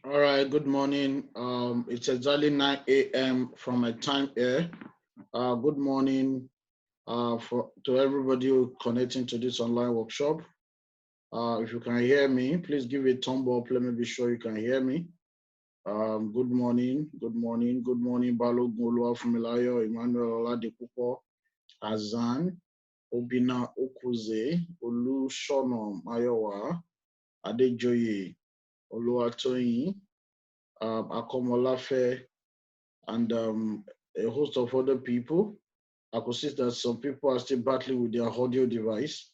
All right, good morning. It's exactly 9 a.m. from my time here. Good morning to everybody who connecting to this online workshop. If you can hear me, please give a thumb up. Let me be sure you can hear me. Good morning, good morning, good morning. Balogun Oluwafunmilayo, Emmanuel Oladepupo, Azan, Obina Okuze, Olushono Mayowa, Adejoye, Oluwatoyin, Akomolafe, and a host of other people. I could see that some people are still battling with their audio device.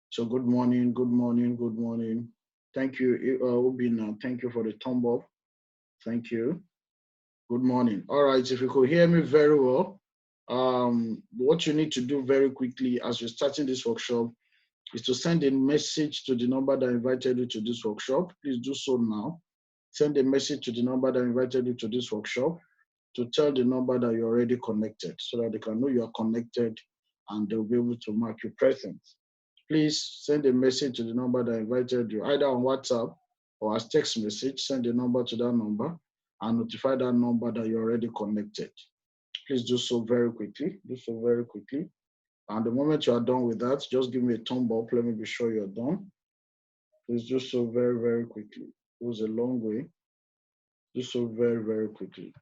So good morning, good morning, good morning. Thank you, Obina. Thank you for the thumb up. Thank you. Good morning. All right, if you could hear me very well, what you need to do very quickly as you're starting this workshop is to send a message to the number that invited you to this workshop. Please do so now. Send a message to the number that invited you to this workshop to tell the number that you're already connected so that they can know you are connected and they'll be able to mark you present. Please send a message to the number that invited you, either on WhatsApp or as text message. Send the number to that number and notify that number that you're already connected. Please do so very quickly. Do so very quickly. And the moment you are done with that, just give me a thumb up. Let me be sure you're done. Please do so very, very quickly. It was a long way. Do so very, very quickly.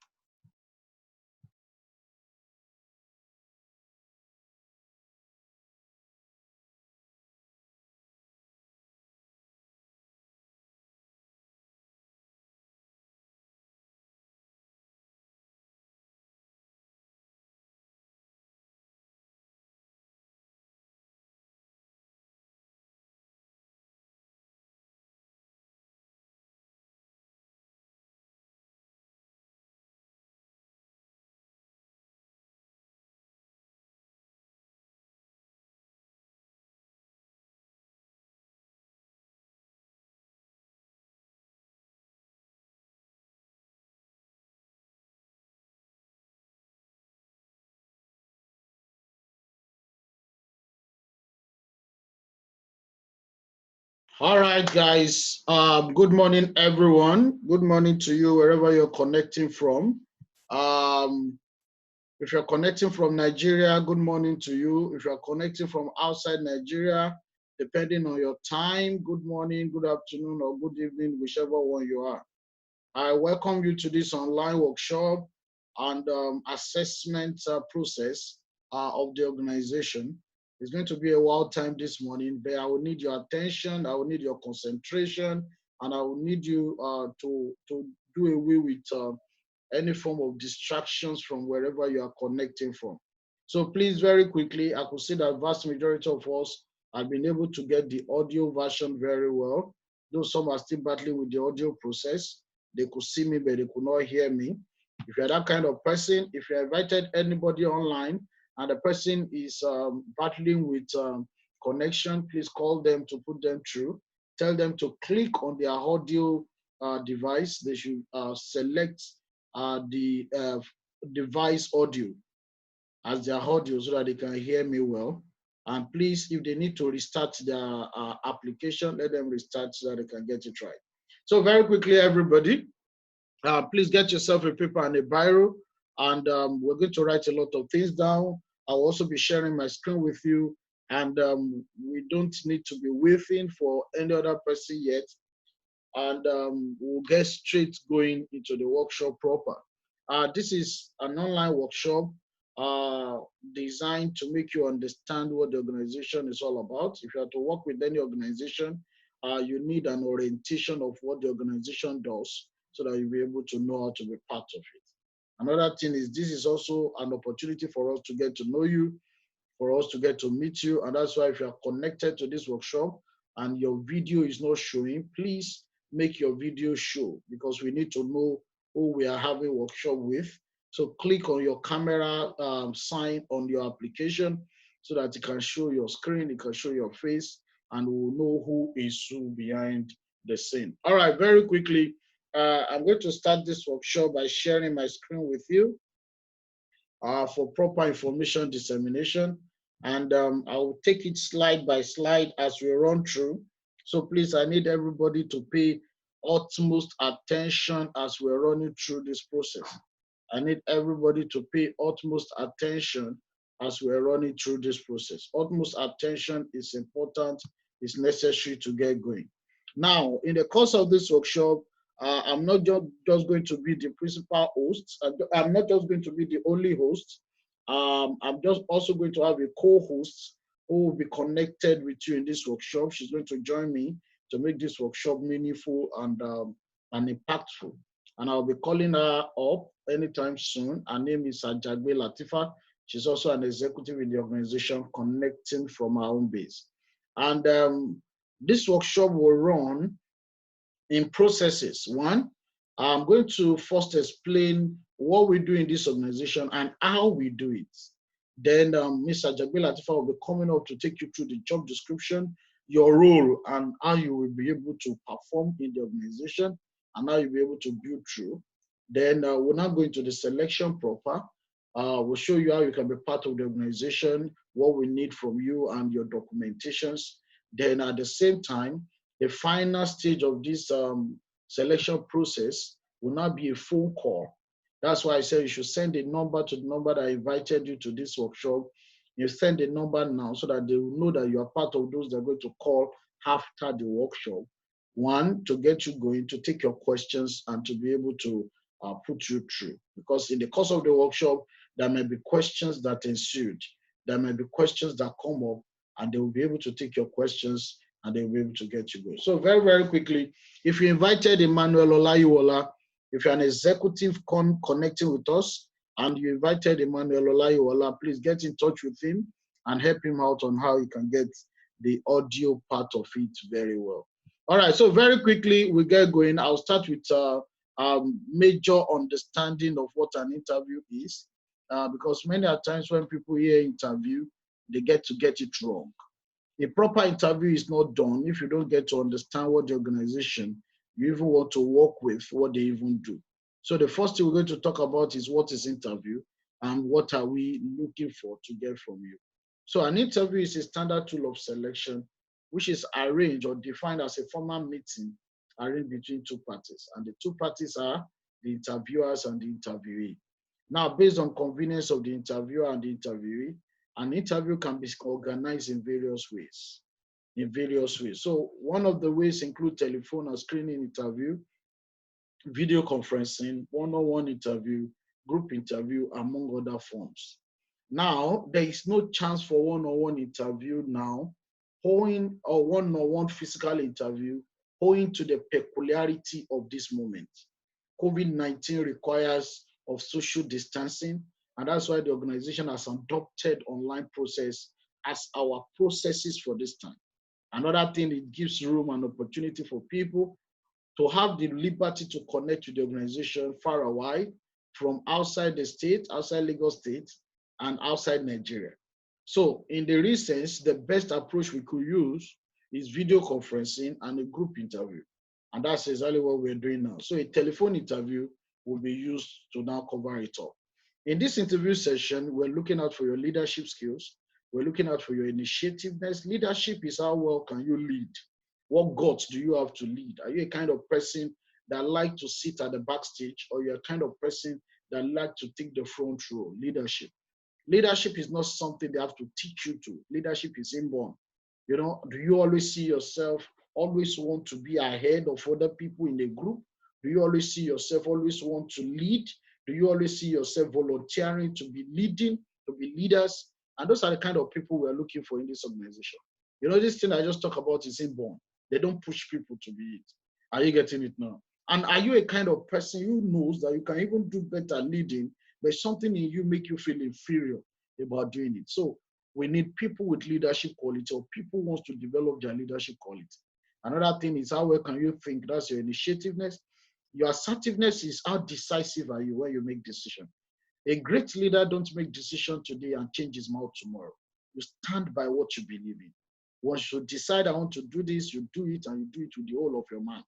All right, guys. Good morning, everyone. Good morning to you, wherever you're connecting from. Um, if you're connecting from Nigeria, good morning to you. If you're connecting from outside Nigeria, depending on your time, good morning, good afternoon, or good evening, whichever one you are. I welcome you to this online workshop and assessment process of the organization. It's going to be a wild time this morning, but I will need your attention, I will need your concentration, and I will need you to do away with any form of distractions from wherever you are connecting from. So please, very quickly, I could see that vast majority of us have been able to get the audio version very well, though some are still battling with the audio process. They could see me, but they could not hear me. If you're that kind of person, if you invited anybody online and the person is battling with connection, please call them to put them through. Tell them to click on their audio device. They should select the device audio as their audio so that they can hear me well. And please, if they need to restart their application, let them restart so that they can get it right. So very quickly, everybody, please get yourself a paper and a biro, and we're going to write a lot of things down. I'll also be sharing my screen with you, and we don't need to be waiting for any other person yet, and we'll get straight going into the workshop proper. This is an online workshop uh, designed to make you understand what the organization is all about. If you are to work with any organization, you need an orientation of what the organization does so that you'll be able to know how to be part of it. Another thing is this is also an opportunity for us to get to know you, for us to get to meet you. And that's why if you are connected to this workshop and your video is not showing, please make your video show because we need to know who we are having workshop with. So click on your camera sign on your application so that it can show your screen, it can show your face, and we'll know who is who behind the scene. All right, very quickly, I'm going to start this workshop by sharing my screen with you for proper information dissemination. And I will take it slide by slide as we run through. So please, I need everybody to pay utmost attention as we're running through this process. I need everybody to pay utmost attention as we're running through this process. Utmost attention is important, is necessary to get going. Now, in the course of this workshop, I'm not just going to be the principal host. I'm not just going to be the only host. I'm just also going to have a co-host who will be connected with you in this workshop. She's going to join me to make this workshop meaningful and impactful. And I'll be calling her up anytime soon. Her name is AJAGBE Latifah. She's also an executive in the organization, connecting from our own base. And this workshop will run in processes. One, I'm going to first explain what we do in this organization and how we do it. Then Ms. Ajagbe Latifah will be coming up to take you through the job description, your role, and how you will be able to perform in the organization and how you'll be able to build through. Then we're now going to the selection proper. We'll show you how you can be part of the organization, what we need from you and your documentations. Then at the same time, the final stage of this selection process will now be a phone call. That's why I said you should send a number to the number that I invited you to this workshop. You send a number now so that they will know that you are part of those that are going to call after the workshop. One, to get you going, to take your questions and to be able to put you through. Because in the course of the workshop, there may be questions that ensued. There may be questions that come up, and they will be able to take your questions and they will be able to get you going. So very, very quickly, if you invited Emmanuel Olayiwola, if you're an executive connecting with us and you invited Emmanuel Olayiwola, please get in touch with him and help him out on how he can get the audio part of it very well. All right, so very quickly, we get going. I'll start with major understanding of what an interview is, because many times when people hear interview, they get it wrong. A proper interview is not done if you don't get to understand what the organization you even want to work with, what they even do. So the first thing we're going to talk about is what is interview and what are we looking for to get from you. So an interview is a standard tool of selection, which is arranged or defined as a formal meeting arranged between two parties. And the two parties are the interviewers and the interviewee. Now, based on convenience of the interviewer and the interviewee, an interview can be organized in various ways. So one of the ways include telephone or screening interview, video conferencing, one-on-one interview, group interview, among other forms. Now, there is no chance for one-on-one interview now, owing or one-on-one physical interview, owing to the peculiarity of this moment. COVID-19 requires of social distancing, and that's why the organization has adopted online process as our processes for this time. Another thing, it gives room and opportunity for people to have the liberty to connect with the organization far away from outside the state, outside Lagos State, and outside Nigeria. So in the recent, the best approach we could use is video conferencing and a group interview. And that's exactly what we're doing now. So a telephone interview will be used to now cover it all. In this interview session, we're looking out for your leadership skills. We're looking out for your initiativeness. Leadership is how well can you lead? What guts do you have to lead? Are you a kind of person that like to sit at the backstage, or you're a kind of person that like to take the front row? Leadership. Leadership is not something they have to teach you to. Leadership is inborn. You know, do you always see yourself always want to be ahead of other people in a group? Do you always see yourself always want to lead? Do you always see yourself volunteering to be leading, to be leaders? And those are the kind of people we're looking for in this organization. You know, this thing I just talked about is inborn. They don't push people to be it. Are you getting it now? And are you a kind of person who knows that you can even do better leading, but something in you make you feel inferior about doing it? So we need people with leadership quality, or people who want to develop their leadership quality. Another thing is, how well can you think? That's your initiativeness. Your assertiveness is how decisive are you when you make decisions. A great leader don't make decisions today and change his mouth tomorrow. You stand by what you believe in. Once you decide I want to do this, you do it, and you do it with the whole of your might.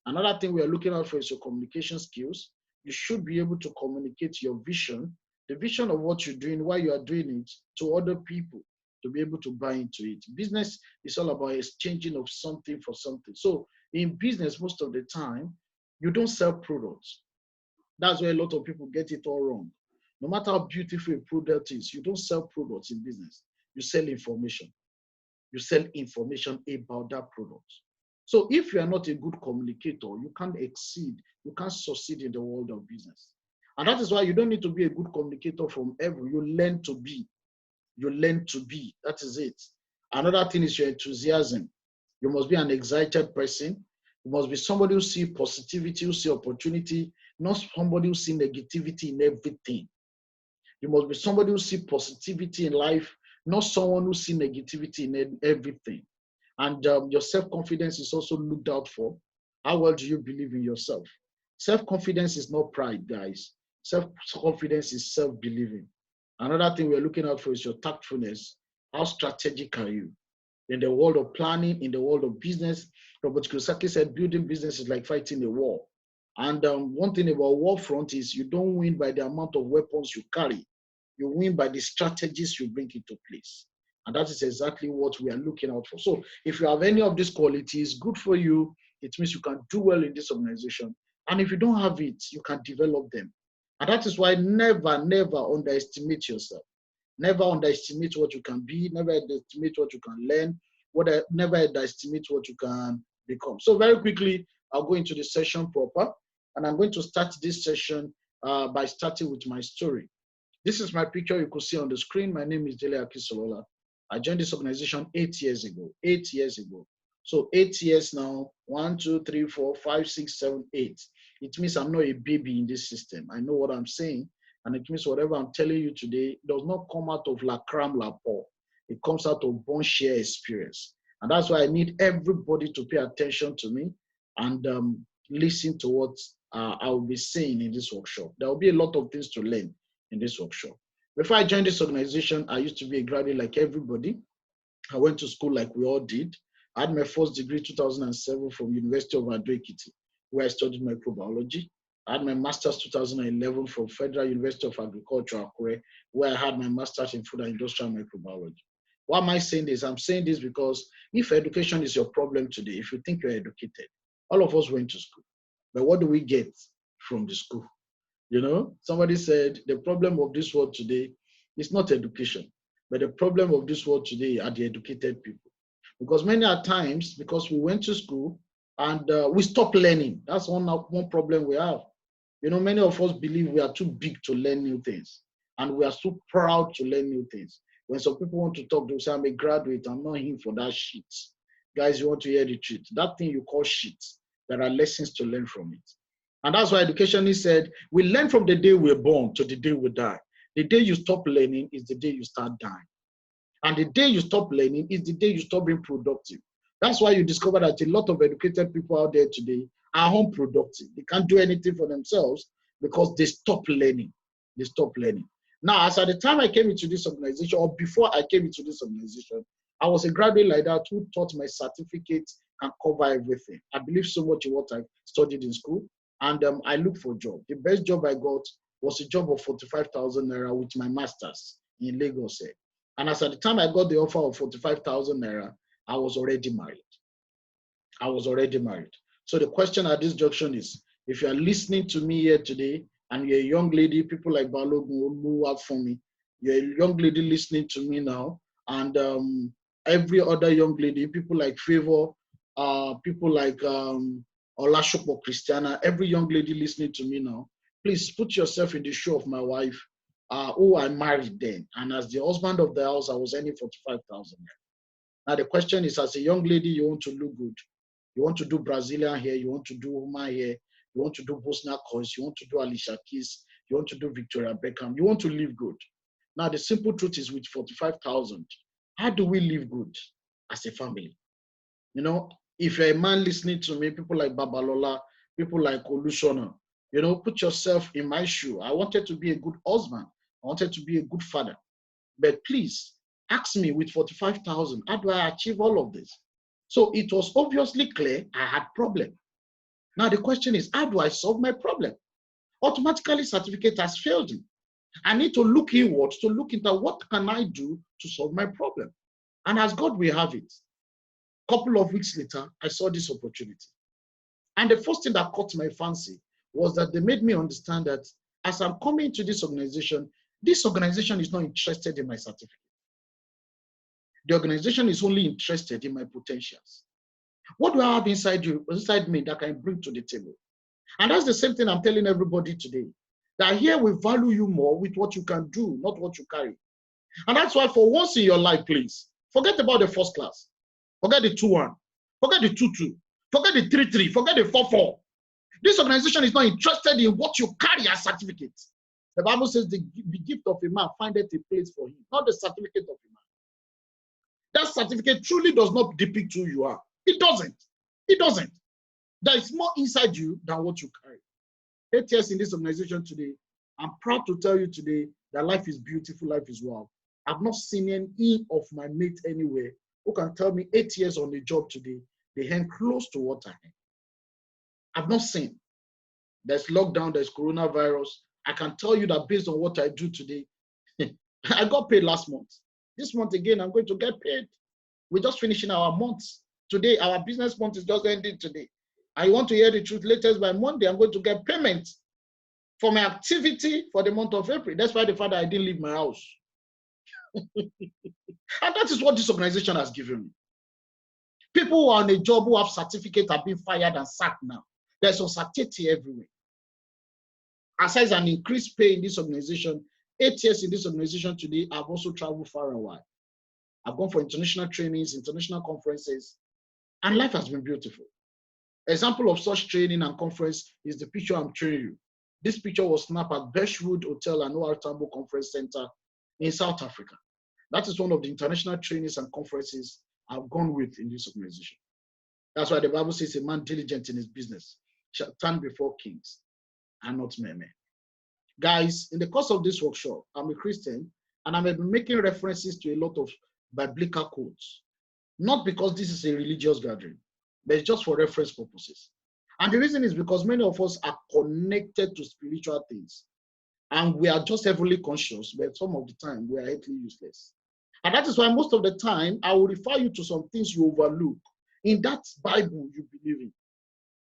Another thing we are looking out for is your communication skills. You should be able to communicate your vision, the vision of what you're doing, why you are doing it, to other people to be able to buy into it. Business is all about exchanging of something for something. So In business, most of the time, you don't sell products. That's where a lot of people get it all wrong. No matter how beautiful a product is, you don't sell products in business. You sell information. You sell information about that product. So if you are not a good communicator, you can't exceed, you can't succeed in the world of business. And that is why you don't need to be a good communicator from ever. You learn to be. You learn to be. That is it. Another thing is your enthusiasm. You must be an excited person. You must be somebody who sees positivity, who sees opportunity, not somebody who sees negativity in everything. You must be somebody who sees positivity in life, not someone who sees negativity in everything. And your self-confidence is also looked out for. How well do you believe in yourself? Self-confidence is not pride, guys. Self-confidence is self-believing. Another thing we're looking out for is your tactfulness. How strategic are you? In the world of planning, in the world of business, Robert Kiyosaki said, building business is like fighting a war. And one thing about war front is you don't win by the amount of weapons you carry. You win by the strategies you bring into place. And that is exactly what we are looking out for. So if you have any of these qualities, good for you. It means you can do well in this organization. And if you don't have it, you can develop them. And that is why never, never underestimate yourself. Never underestimate what you can be. Never underestimate what you can learn. Never underestimate what you can become. So very quickly, I'll go into the session proper. And I'm going to start this session by starting with my story. This is my picture you could see on the screen. My name is Dele Akisolola. I joined this organization 8 years ago. 8 years ago. So 8 years now. 1, 2, 3, 4, 5, 6, 7, 8. It means I'm not a baby in this system. I know what I'm saying. And it means whatever I'm telling you today does not come out of la crème la peau. It comes out of born share experience. And that's why I need everybody to pay attention to me and listen to what I will be saying in this workshop. There will be a lot of things to learn in this workshop. Before I joined this organization, I used to be a graduate like everybody. I went to school like we all did. I had my first degree 2007 from University of Ado-Ekiti, where I studied microbiology. I had my master's 2011 from Federal University of Agriculture, Akure, where I had my master's in food and industrial microbiology. Why am I saying this? I'm saying this because if education is your problem today, if you think you're educated, all of us went to school. But what do we get from the school? You know, somebody said the problem of this world today is not education, but the problem of this world today are the educated people. Because many a times, because we went to school and we stopped learning. That's one problem we have. You know, many of us believe we are too big to learn new things, and we are so proud to learn new things. When some people want to talk, they'll say, I'm a graduate, I'm not here for that shit. Guys, you want to hear the truth. That thing you call shit, there are lessons to learn from it. And that's why educationists said, we learn from the day we're born to the day we die. The day you stop learning is the day you start dying. And the day you stop learning is the day you stop being productive. That's why you discover that a lot of educated people out there today are unproductive. They can't do anything for themselves because they stop learning. They stop learning. Now, as at the time I came into this organization, or before I came into this organization, I was a graduate like that who thought my certificate can cover everything. I believe so much in what I studied in school, and I looked for a job. The best job I got was a job of 45,000 naira with my master's in Lagos. And as at the time I got the offer of 45,000 naira, I was already married. I was already married. So the question at this junction is, if you are listening to me here today, and you're a young lady, people like Balogun who are for me, you're a young lady listening to me now, and every other young lady, people like Favor, people like Olashopo Christiana, every young lady listening to me now, please put yourself in the shoe of my wife, who I married then. And as the husband of the house, I was earning 45,000. Now the question is, as a young lady, you want to look good. You want to do Brazilian hair, you want to do Oma hair, you want to do Bosnia Coins, you want to do Alicia Keys, you want to do Victoria Beckham, you want to live good. Now the simple truth is, with 45,000, how do we live good as a family? You know, if you're a man listening to me, people like Babalola, people like Olushona, you know, put yourself in my shoe. I wanted to be a good husband. I wanted to be a good father. But please, ask me, with 45,000, how do I achieve all of this? So it was obviously clear I had a problem. Now the question is, how do I solve my problem? Automatically, certificate has failed me. I need to look inwards to look into what can I do to solve my problem. And as God will have it, a couple of weeks later, I saw this opportunity. And the first thing that caught my fancy was that they made me understand that as I'm coming to this organization is not interested in my certificate. The organization is only interested in my potentials. What do I have inside me that I can bring to the table? And that's the same thing I'm telling everybody today. That here we value you more with what you can do, not what you carry. And that's why for once in your life, please, forget about the first class. Forget the 2-1. Forget the 2-2. Forget the 3-3. Forget the 4-4. This organization is not interested in what you carry as certificates. The Bible says the gift of a man findeth a place for him, not the certificate of a man. That certificate truly does not depict who you are. It doesn't. It doesn't. There is more inside you than what you carry. 8 years in this organization today, I'm proud to tell you today that life is beautiful, life is wild. I've not seen any of my mates anywhere who can tell me 8 years on the job today, they hang close to what I am. I've not seen. There's lockdown, there's coronavirus. I can tell you that based on what I do today, I got paid last month. This month again, I'm going to get paid. We're just finishing our months. Today, our business month is just ending today. I want to hear the truth. Latest by Monday, I'm going to get payment for my activity for the month of April. That's why the fact that I didn't leave my house. And that is what this organization has given me. People who are on a job who have certificates have been fired and sacked now. There's uncertainty everywhere. Aside an increased pay in this organization, 8 years in this organization today, I've also traveled far and wide. I've gone for international trainings, international conferences, and life has been beautiful. Example of such training and conference is the picture I'm showing you. This picture was snapped at Birchwood Hotel and OR Tambo Conference Center in South Africa. That is one of the international trainings and conferences I've gone with in this organization. That's why the Bible says a man diligent in his business shall stand before kings and not men. Guys, in the course of this workshop, I'm a Christian and I'm making references to a lot of biblical quotes. Not because this is a religious gathering, but it's just for reference purposes. And the reason is because many of us are connected to spiritual things. And we are just heavily conscious, but some of the time we are utterly useless. And that is why most of the time I will refer you to some things you overlook in that Bible you believe in.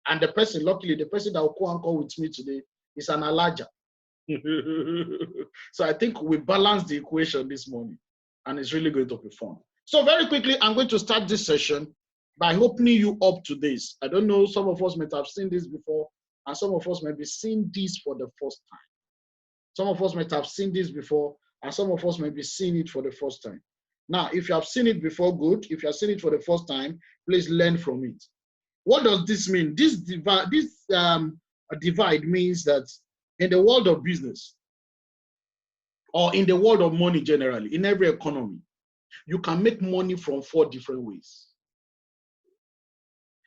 And the person, luckily, the person that will call and call with me today is an Elijah. So I think we balanced the equation this morning, and it's really going to be fun. So very quickly, I'm going to start this session by opening you up to this. I don't know, some of us might have seen this before, and some of us might be seeing this for the first time. Some of us might have seen this before, and some of us might be seeing it for the first time. Now, if you have seen it before, good. If you have seen it for the first time, please learn from it. What does this mean? This divide means that in the world of business, or in the world of money generally, in every economy, you can make money from 4 different ways.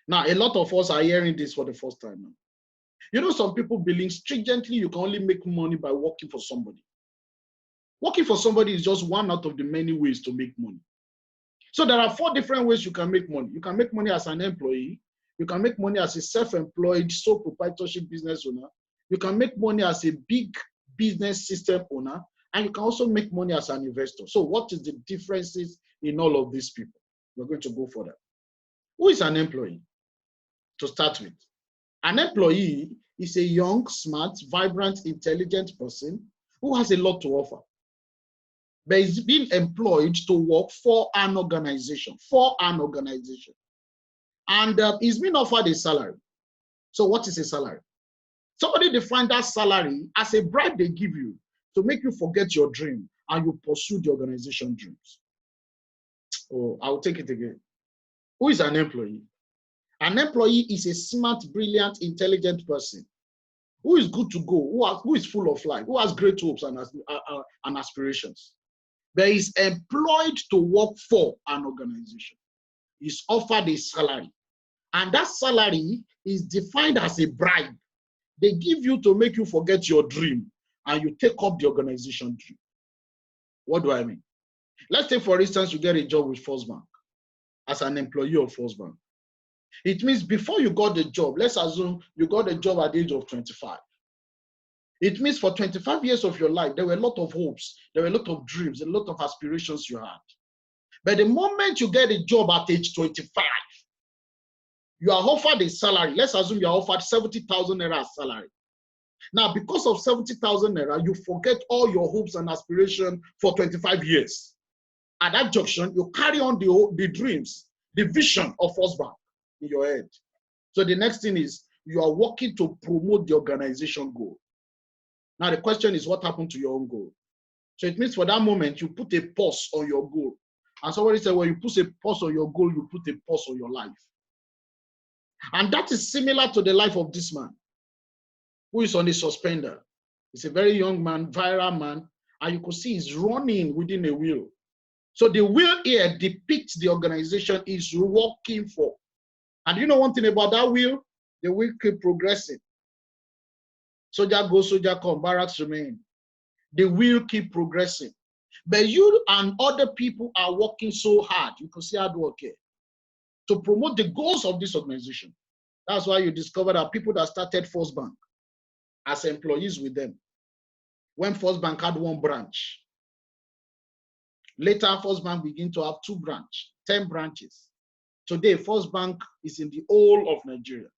Now, a lot of us are hearing this for the first time now. You know, some people believe stringently you can only make money by working for somebody. Working for somebody is just one out of the many ways to make money. So there are 4 different ways you can make money. You can make money as an employee. You can make money as a self-employed, sole proprietorship business owner. You can make money as a big business system owner. And you can also make money as an investor. So what is the differences in all of these people? We're going to go further. Who is an employee? To start with, an employee is a young, smart, vibrant, intelligent person who has a lot to offer. But is being employed to work for an organization, And is being offered a salary. So what is a salary? Somebody defined that salary as a bribe they give you to make you forget your dream and you pursue the organization dreams. Oh, I'll take it again. Who is an employee? An employee is a smart, brilliant, intelligent person who is good to go, who is full of life, who has great hopes and aspirations. But is employed to work for an organization. Is offered a salary. And that salary is defined as a bribe. They give you to make you forget your dream and you take up the organization dream. What do I mean? Let's take, for instance, you get a job with First Bank as an employee of First Bank. It means before you got the job, let's assume you got the job at the age of 25. It means for 25 years of your life, there were a lot of hopes, there were a lot of dreams, a lot of aspirations you had. But the moment you get a job at age 25, You are offered a salary. Let's assume you are offered 70,000 naira as salary. Now, because of 70,000 naira, you forget all your hopes and aspirations for 25 years. At that junction, you carry on the dreams, the vision of First Bank in your head. So the next thing is you are working to promote the organization goal. Now, the question is, what happened to your own goal? So it means for that moment, you put a pause on your goal. And somebody said, when you put a pause on your goal, you put a pause on your life. And that is similar to the life of this man, who is on a suspender. He's a very young man, viral man, and you could see he's running within a wheel. So the wheel here depicts the organization he's working for. And you know one thing about that wheel? The wheel keep progressing. Soldier go, soldier come, barracks remain. The wheel keep progressing. But you and other people are working so hard. You can see hard work here to promote the goals of this organization. That's why you discover that people that started First Bank as employees with them, when First Bank had one branch, later First Bank began to have 2 branches, 10 branches. Today, First Bank is in the whole of Nigeria.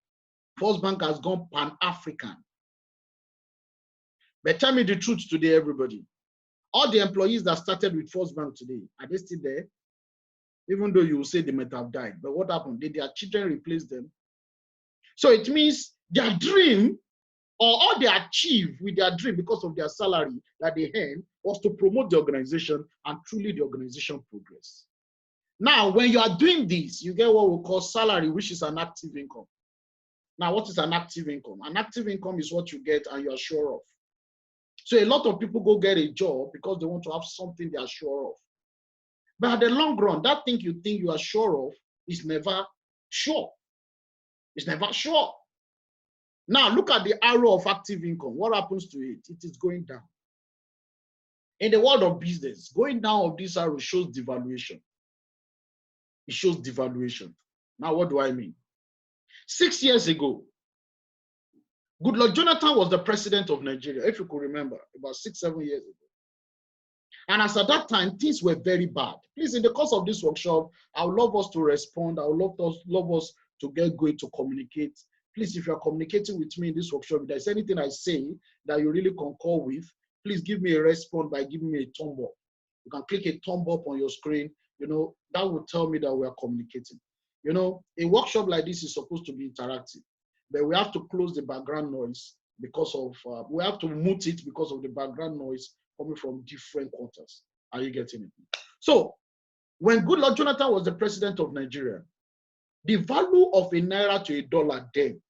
First Bank has gone pan-African. But tell me the truth today, everybody. All the employees that started with First Bank today, are they still there? Even though you will say they might have died. But what happened? Did their children replace them? So it means their dream, or all they achieve with their dream because of their salary that they earn, was to promote the organization and truly the organization progress. Now, when you are doing this, you get what we call salary, which is an active income. Now, what is an active income? An active income is what you get and you are sure of. So a lot of people go get a job because they want to have something they are sure of. But at the long run, that thing you think you are sure of is never sure. It's never sure. Now, look at the arrow of active income. What happens to it? It is going down. In the world of business, going down of this arrow shows devaluation. It shows devaluation. Now, what do I mean? 6 years ago, Goodluck Jonathan was the president of Nigeria, if you could remember, about 6, 7 years ago. And as at that time, things were very bad. Please, in the course of this workshop, I would love us to respond. I would love us to get going to communicate. Please, if you're communicating with me in this workshop, if there's anything I say that you really concur with, please give me a response by giving me a thumb up. You can click a thumb up on your screen. You know, that will tell me that we are communicating. You know, a workshop like this is supposed to be interactive, but we have to close the background noise because of, we have to mute it because of the background noise coming from different quarters. Are you getting it? So, when Goodluck Jonathan was the president of Nigeria, the value of a naira to a dollar then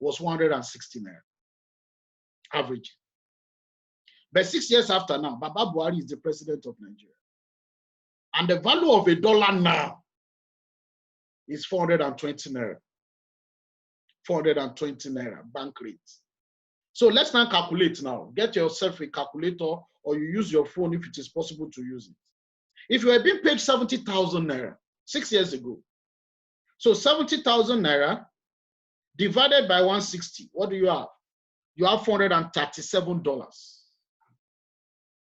was 160 naira, average. But 6 years after now, Baba Buhari is the president of Nigeria. And the value of a dollar now is 420 naira. 420 naira bank rate. So let's now calculate now. Get yourself a calculator or you use your phone if it is possible to use it. If you had been paid 70,000 naira 6 years ago, so 70,000 naira divided by 160, what do you have? You have $437.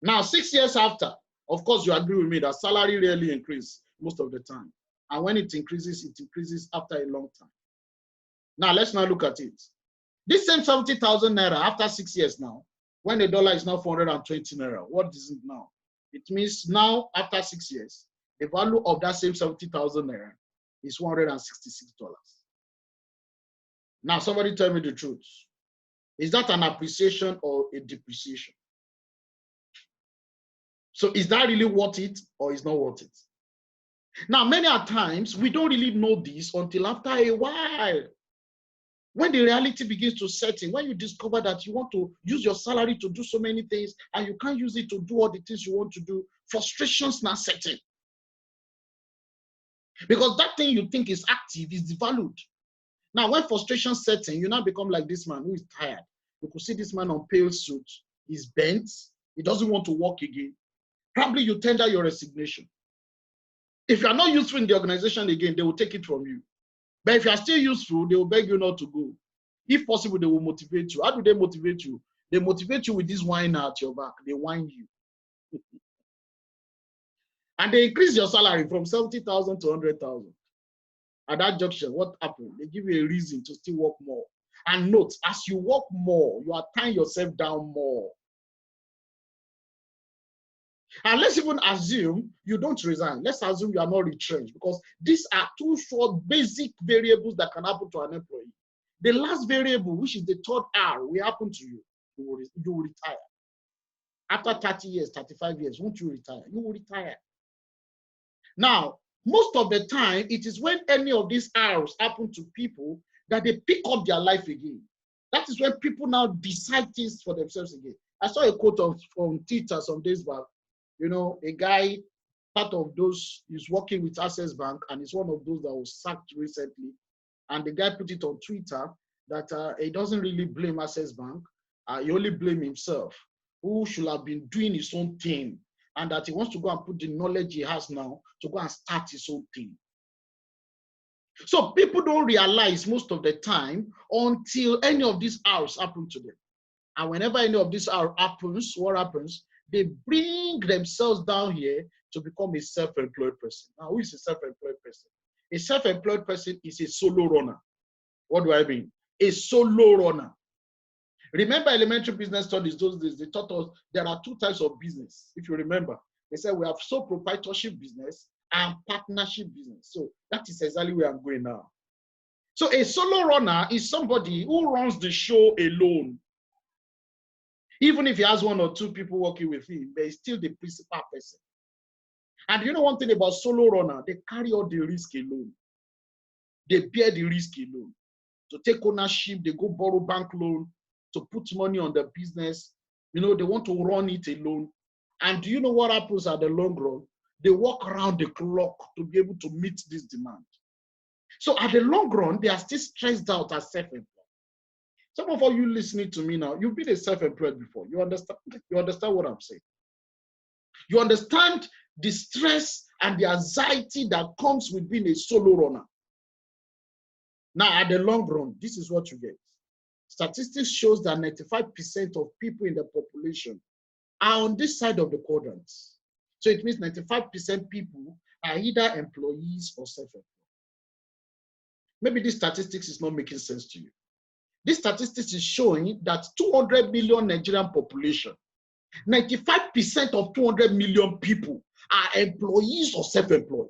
Now, 6 years after, of course, you agree with me that salary rarely increases most of the time. And when it increases after a long time. Now, let's now look at it. This same 70,000 naira after 6 years now, when the dollar is now 420 naira, what is it now? It means now, after 6 years, the value of that same 70,000 naira is $166. Now, somebody tell me the truth. Is that an appreciation or a depreciation? So is that really worth it or is not worth it? Now, many a times, we don't really know this until after a while. When the reality begins to set in, when you discover that you want to use your salary to do so many things and you can't use it to do all the things you want to do, frustrations now set in. Because that thing you think is active is devalued. Now, when frustration sets in, you now become like this man who is tired. You could see this man on pale suit. He's bent. He doesn't want to work again. Probably you tender your resignation. If you are not useful in the organization again, they will take it from you. But if you are still useful, they will beg you not to go. If possible, they will motivate you. How do they motivate you? They motivate you with this wine at your back. They wine you. And they increase your salary from 70,000 to 100,000. At that junction, what happened? They give you a reason to still work more. And note, as you work more, you are tying yourself down more. And let's even assume you don't resign. Let's assume you are not retrenched, because these are two short basic variables that can happen to an employee. The last variable, which is the third R, will happen to you. You will retire. After 30 years, 35 years, won't you retire? You will retire. Now, most of the time, it is when any of these R's happen to people that they pick up their life again. That is when people now decide things for themselves again. I saw a quote from Twitter some days back. You know, a guy, part of those, is working with Access Bank, and is one of those that was sacked recently. And the guy put it on Twitter that he doesn't really blame Access Bank. He only blames himself, who should have been doing his own thing, and that he wants to go and put the knowledge he has now to go and start his own thing. So people don't realize most of the time until any of these R's happen to them. And whenever any of these R happens, what happens? They bring themselves down here to become a self-employed person. Now, who is a self-employed person? A self-employed person is a solo runner. What do I mean? A solo runner. Remember elementary business studies those days, they taught us there are two types of business. If you remember, they said we have sole proprietorship business and partnership business. So that is exactly where I'm going now. So a solo runner is somebody who runs the show alone. Even if he has one or two people working with him, there is still the principal person. And you know one thing about solo runner, they carry all the risk alone. They bear the risk alone. To take ownership, they go borrow bank loan to put money on the business. You know, they want to run it alone. And do you know what happens at the long run? They work around the clock to be able to meet this demand. So at the long run, they are still stressed out as self-employed. Some of you listening to me now, you've been a self-employed before. You understand what I'm saying? You understand the stress and the anxiety that comes with being a solo runner. Now, at the long run, this is what you get. Statistics shows that 95% of people in the population are on this side of the quadrants. So it means 95% people are either employees or self-employed. Maybe this statistics is not making sense to you. This statistics is showing that 200 million Nigerian population, 95% of 200 million people are employees or self-employed.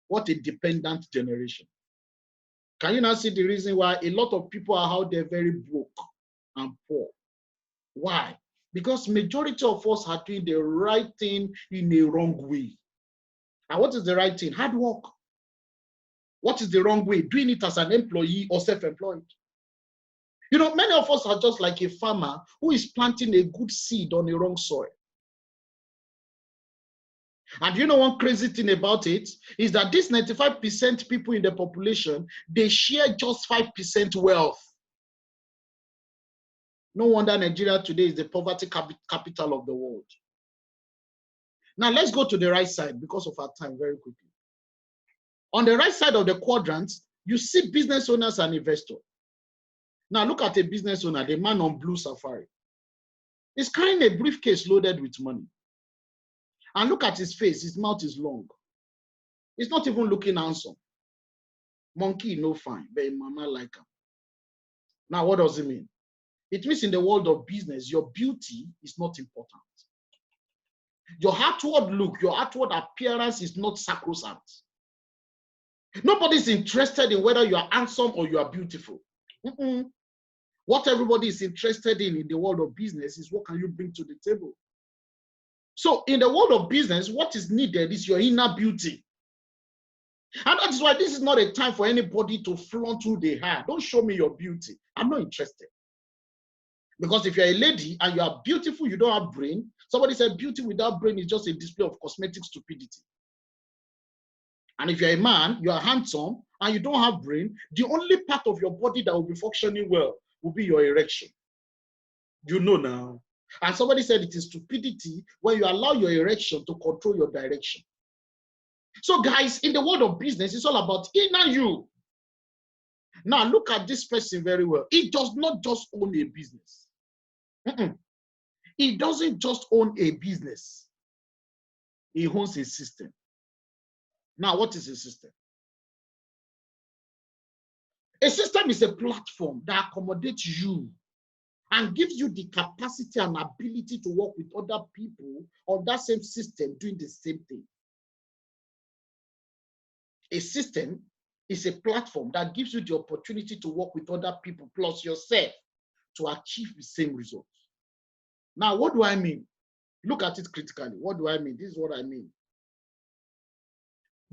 What a dependent generation. Can you now see the reason why a lot of people are out there very broke and poor? Why? Because majority of us are doing the right thing in a wrong way. And what is the right thing? Hard work. What is the wrong way? Doing it as an employee or self-employed. You know, many of us are just like a farmer who is planting a good seed on the wrong soil. And you know one crazy thing about it is that this 95% people in the population, they share just 5% wealth. No wonder Nigeria today is the poverty capital of the world. Now let's go to the right side because of our time very quickly. On the right side of the quadrant, you see business owners and investors. Now look at a business owner, the man on blue safari. He's carrying a briefcase loaded with money. And look at his face, his mouth is long. He's not even looking handsome. Monkey, no fine, but mama like him. Now, what does it mean? It means in the world of business, your beauty is not important. Your outward look, your outward appearance is not sacrosanct. Nobody's interested in whether you are handsome or you are beautiful. What everybody is interested in the world of business is what can you bring to the table. So in the world of business, what is needed is your inner beauty. And that is why this is not a time for anybody to flaunt who they are. Don't show me your beauty. I'm not interested. Because if you're a lady and you are beautiful, you don't have brain. Somebody said beauty without brain is just a display of cosmetic stupidity. And if you're a man, you are handsome and you don't have brain, the only part of your body that will be functioning well will be your erection. You know now. And somebody said it is stupidity when you allow your erection to control your direction. So guys, in the world of business, it's all about inner you. Now look at this person very well. He does not just own a business. He doesn't just own a business. He owns a system. Now, what is a system? A system is a platform that accommodates you and gives you the capacity and ability to work with other people on that same system doing the same thing. A system is a platform that gives you the opportunity to work with other people plus yourself to achieve the same results. Now, what do I mean? Look at it critically. What do I mean? This is what I mean.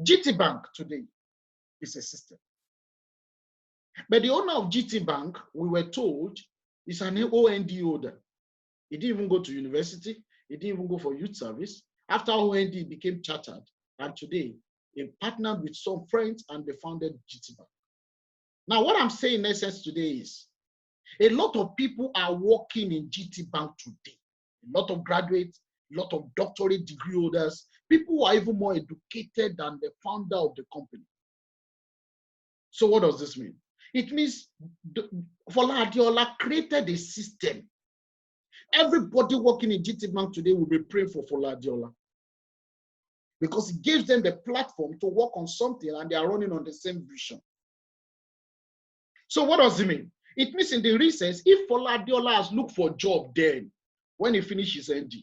GT Bank today is a system. But the owner of GT Bank, we were told, is an OND holder. He didn't even go to university. He didn't even go for youth service. After OND, he became chartered. And today, he partnered with some friends and they founded GT Bank. Now, what I'm saying in essence today is, a lot of people are working in GT Bank today. A lot of graduates, a lot of doctorate degree holders, people who are even more educated than the founder of the company. So what does this mean? It means Fola Adeola created a system. Everybody working in GT Bank today will be praying for Fola Adeola because it gives them the platform to work on something and they are running on the same vision. So what does it mean? It means in the recess, if Fola Adeola has looked for a job then, when he finishes ND,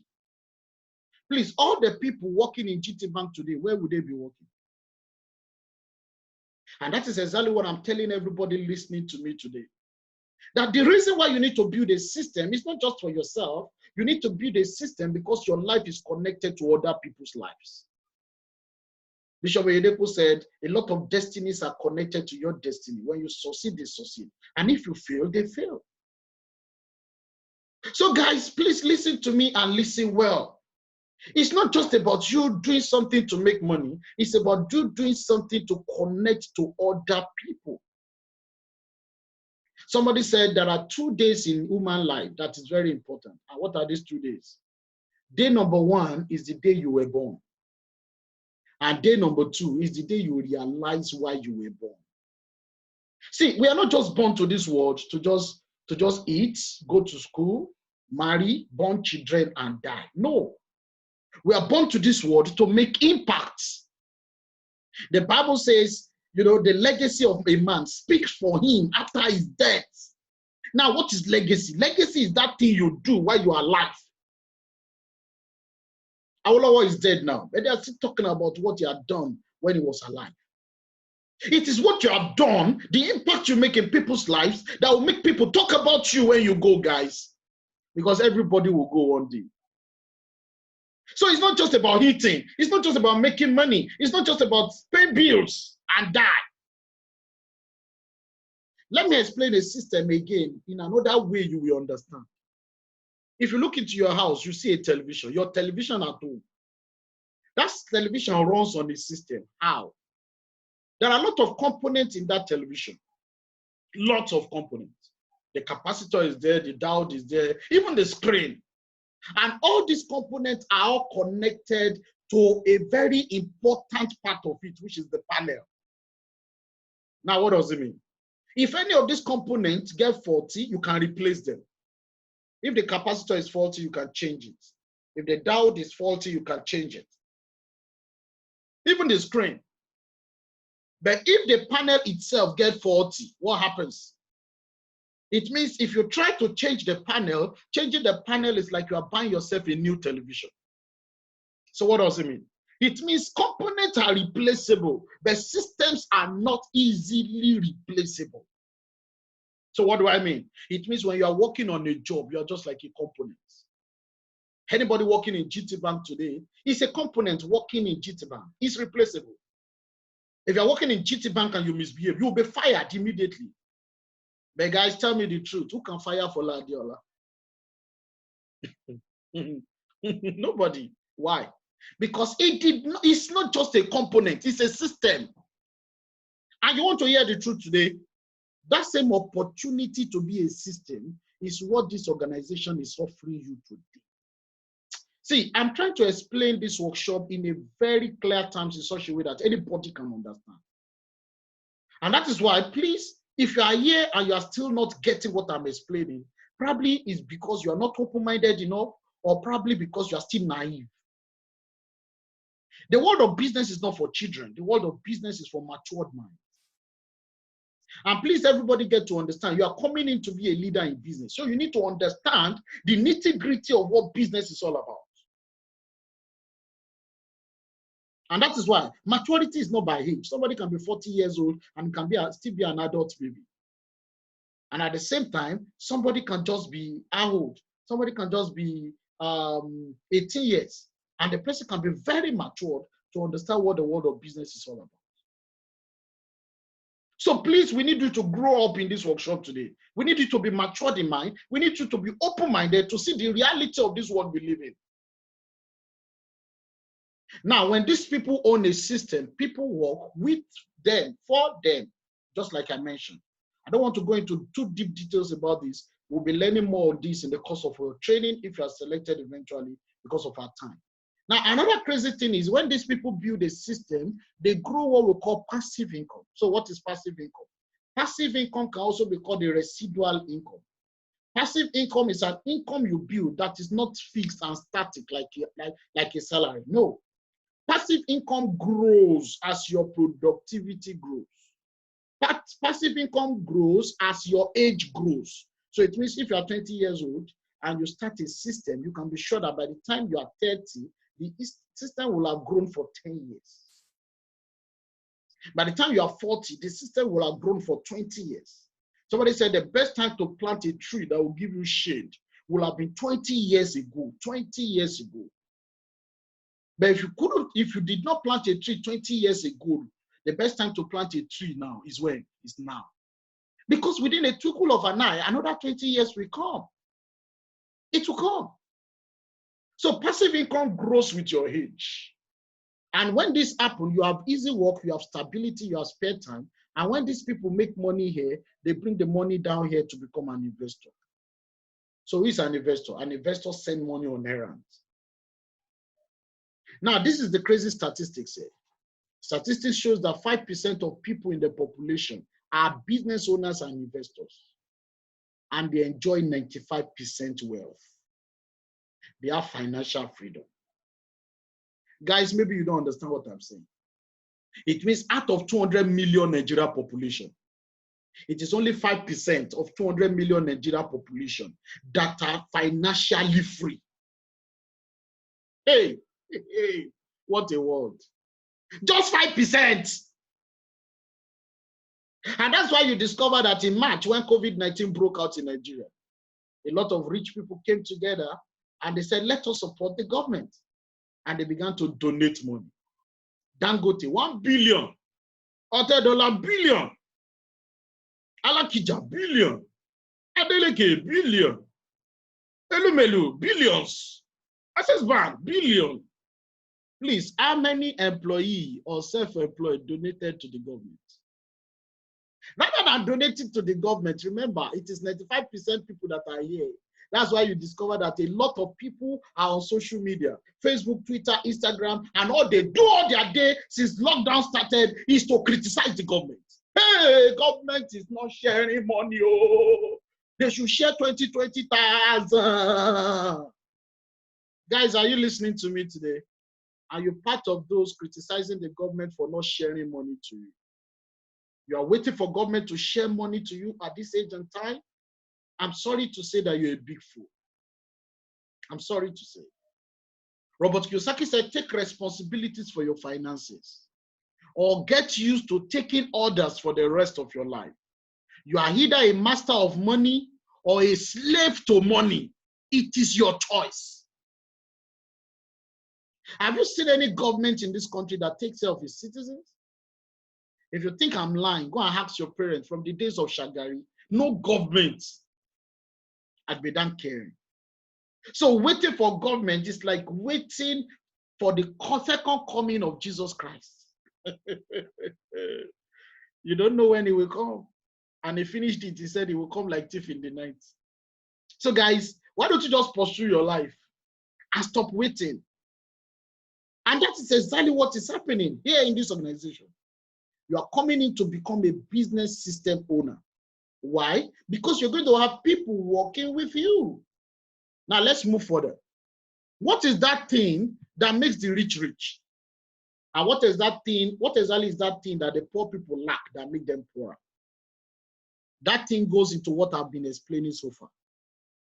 please, all the people working in GT Bank today, where would they be working? And that is exactly what I'm telling everybody listening to me today. That the reason why you need to build a system is not just for yourself. You need to build a system because your life is connected to other people's lives. Bishop Oyedepo said, a lot of destinies are connected to your destiny. When you succeed, they succeed. And if you fail, they fail. So guys, please listen to me and listen well. It's not just about you doing something to make money. It's about you doing something to connect to other people. Somebody said there are 2 days in human life that is very important. And what are these 2 days? Day number 1 is the day you were born. And day number 2 is the day you realize why you were born. See, we are not just born to this world to just eat, go to school, marry, born children, and die. No. We are born to this world to make impacts. The Bible says, you know, the legacy of a man speaks for him after his death. Now, what is legacy? Legacy is that thing you do while you are alive. Awolowo is dead now, but they are still talking about what he had done when he was alive. It is what you have done, the impact you make in people's lives, that will make people talk about you when you go, guys. Because everybody will go one day. So it's not just about eating. It's not just about making money. It's not just about paying bills and die. Let me explain a system again in another way you will understand. If you look into your house, you see a television, your television at home. That television runs on a system. How? There are a lot of components in that television. Lots of components. The capacitor is there, the diode is there, even the screen. And all these components are all connected to a very important part of it, which is the panel. Now, what does it mean? If any of these components get faulty, you can replace them. If the capacitor is faulty, you can change it. If the diode is faulty, you can change it. Even the screen. But if the panel itself gets faulty, what happens? It means if you try to change the panel, changing the panel is like you are buying yourself a new television. So what does it mean? It means components are replaceable, but systems are not easily replaceable. So what do I mean? It means when you are working on a job, you are just like a component. Anybody working in GT Bank today is a component working in GT Bank. It's replaceable. If you're working in GT Bank and you misbehave, you'll be fired immediately. But guys, tell me the truth. Who can fire Fola Adeola? Nobody. Why? Because it's not just a component, it's a system. And you want to hear the truth today? That same opportunity to be a system is what this organization is offering you today. See, I'm trying to explain this workshop in a very clear terms in such a way that anybody can understand. And that is why, please, if you are here and you are still not getting what I'm explaining, probably it's because you are not open-minded enough, or probably because you are still naive. The world of business is not for children. The world of business is for matured minds. And please, everybody get to understand, you are coming in to be a leader in business. So you need to understand the nitty-gritty of what business is all about. And that is why maturity is not by age. Somebody can be 40 years old and can still be an adult baby. And at the same time, somebody can just be old. Somebody can just be 18 years. And the person can be very matured to understand what the world of business is all about. So please, we need you to grow up in this workshop today. We need you to be matured in mind. We need you to be open-minded to see the reality of this world we live in. Now, when these people own a system, people work with them, for them, just like I mentioned. I don't want to go into too deep details about this. We'll be learning more on this in the course of our training if you are selected eventually because of our time. Now, another crazy thing is when these people build a system, they grow what we call passive income. So what is passive income? Passive income can also be called a residual income. Passive income is an income you build that is not fixed and static like a salary. No. Passive income grows as your productivity grows. Passive income grows as your age grows. So it means if you are 20 years old and you start a system, you can be sure that by the time you are 30, the system will have grown for 10 years. By the time you are 40, the system will have grown for 20 years. Somebody said the best time to plant a tree that will give you shade will have been 20 years ago. 20 years ago. But if you did not plant a tree 20 years ago, the best time to plant a tree now is when? Is now. Because within a twinkle of an eye, another 20 years will come. It will come. So passive income grows with your age. And when this happens, you have easy work, you have stability, you have spare time. And when these people make money here, they bring the money down here to become an investor. So who is an investor? An investor sends money on errands. Now, this is the crazy statistics here. Statistics shows that 5% of people in the population are business owners and investors. And they enjoy 95% wealth. They have financial freedom. Guys, maybe you don't understand what I'm saying. It means out of 200 million Nigeria population, it is only 5% of 200 million Nigeria population that are financially free. Hey, what a world. Just 5%. And that's why you discover that in March, when COVID-19 broke out in Nigeria, a lot of rich people came together and they said, let us support the government. And they began to donate money. Dangote, 1 billion. $1 billion. Alakija, billion. Adeleke, billion. Elumelu, billions. Access Bank, billion. Please, how many employee or self-employed donated to the government? Rather than donating to the government, remember, it is 95% people that are here. That's why you discover that a lot of people are on social media, Facebook, Twitter, Instagram, and all they do all their day since lockdown started is to criticize the government. Hey, government is not sharing money. Oh, they should share 20,000. Guys, are you listening to me today? Are you part of those criticizing the government for not sharing money to you? You are waiting for government to share money to you at this age and time? I'm sorry to say that you're a big fool. I'm sorry to say. Robert Kiyosaki said, take responsibilities for your finances or get used to taking orders for the rest of your life. You are either a master of money or a slave to money. It is your choice. Have you seen any government in this country that takes care of its citizens? If you think I'm lying, go and ask your parents from the days of Shagari. No government had been done caring. So waiting for government is like waiting for the second coming of Jesus Christ. You don't know when he will come. And he finished it. He said he will come like thief in the night. So guys, why don't you just pursue your life and stop waiting? And that is exactly what is happening here in this organization. You are coming in to become a business system owner. Why? Because you're going to have people working with you. Now let's move further. What is that thing that makes the rich rich? And what is that thing? What exactly is that thing that the poor people lack that make them poorer? That thing goes into what I've been explaining so far,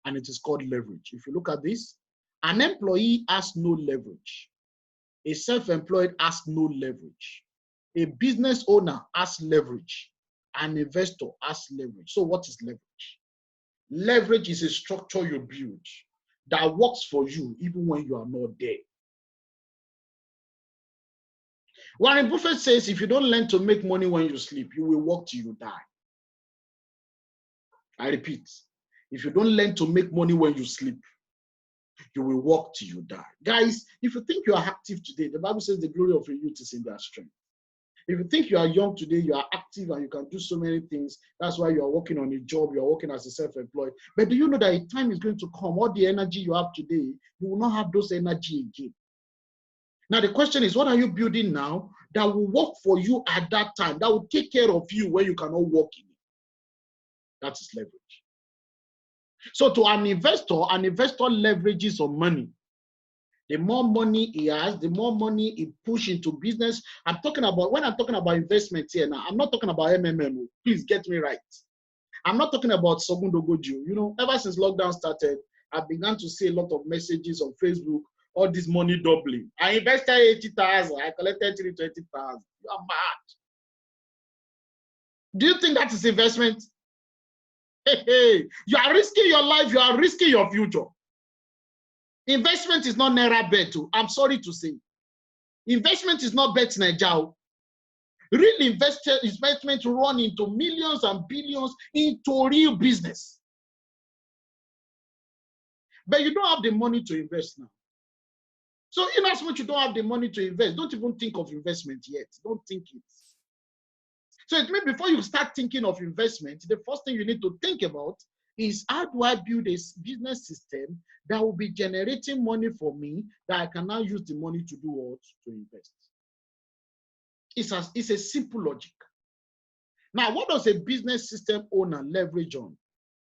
and it is called leverage. If you look at this, an employee has no leverage. A self-employed has no leverage. A business owner has leverage. An investor has leverage. So what is leverage? Leverage is a structure you build that works for you even when you are not there. Warren Buffett says, if you don't learn to make money when you sleep, you will work till you die. I repeat, if you don't learn to make money when you sleep, you will work till you die. Guys, if you think you are active today, the Bible says the glory of your youth is in their strength. If you think you are young today, you are active and you can do so many things. That's why you are working on a job, you are working as a self-employed. But do you know that a time is going to come, all the energy you have today, you will not have those energy again. Now the question is, what are you building now that will work for you at that time, that will take care of you when you cannot work in it? That is leverage. So to an investor leverages on money. The more money he has, the more money he pushes into business. I'm talking about, when I'm talking about investment here now, I'm not talking about MMM. Please get me right. I'm not talking about Sogundogoju. You know, ever since lockdown started, I began to see a lot of messages on Facebook, all this money doubling. I invested 80,000, I collected 320,000. You are mad. Do you think that is investment? Hey, you are risking your life, you are risking your future. Investment is not Naira bet. I'm sorry to say. Investment is not bet Naija. Real investment run into millions and billions into real business. But you don't have the money to invest now. So in as much you don't have the money to invest, don't even think of investment yet. Don't think it. So it means before you start thinking of investment, the first thing you need to think about is, how do I build a business system that will be generating money for me that I can now use the money to do what? To invest. It's a simple logic. Now, what does a business system owner leverage on?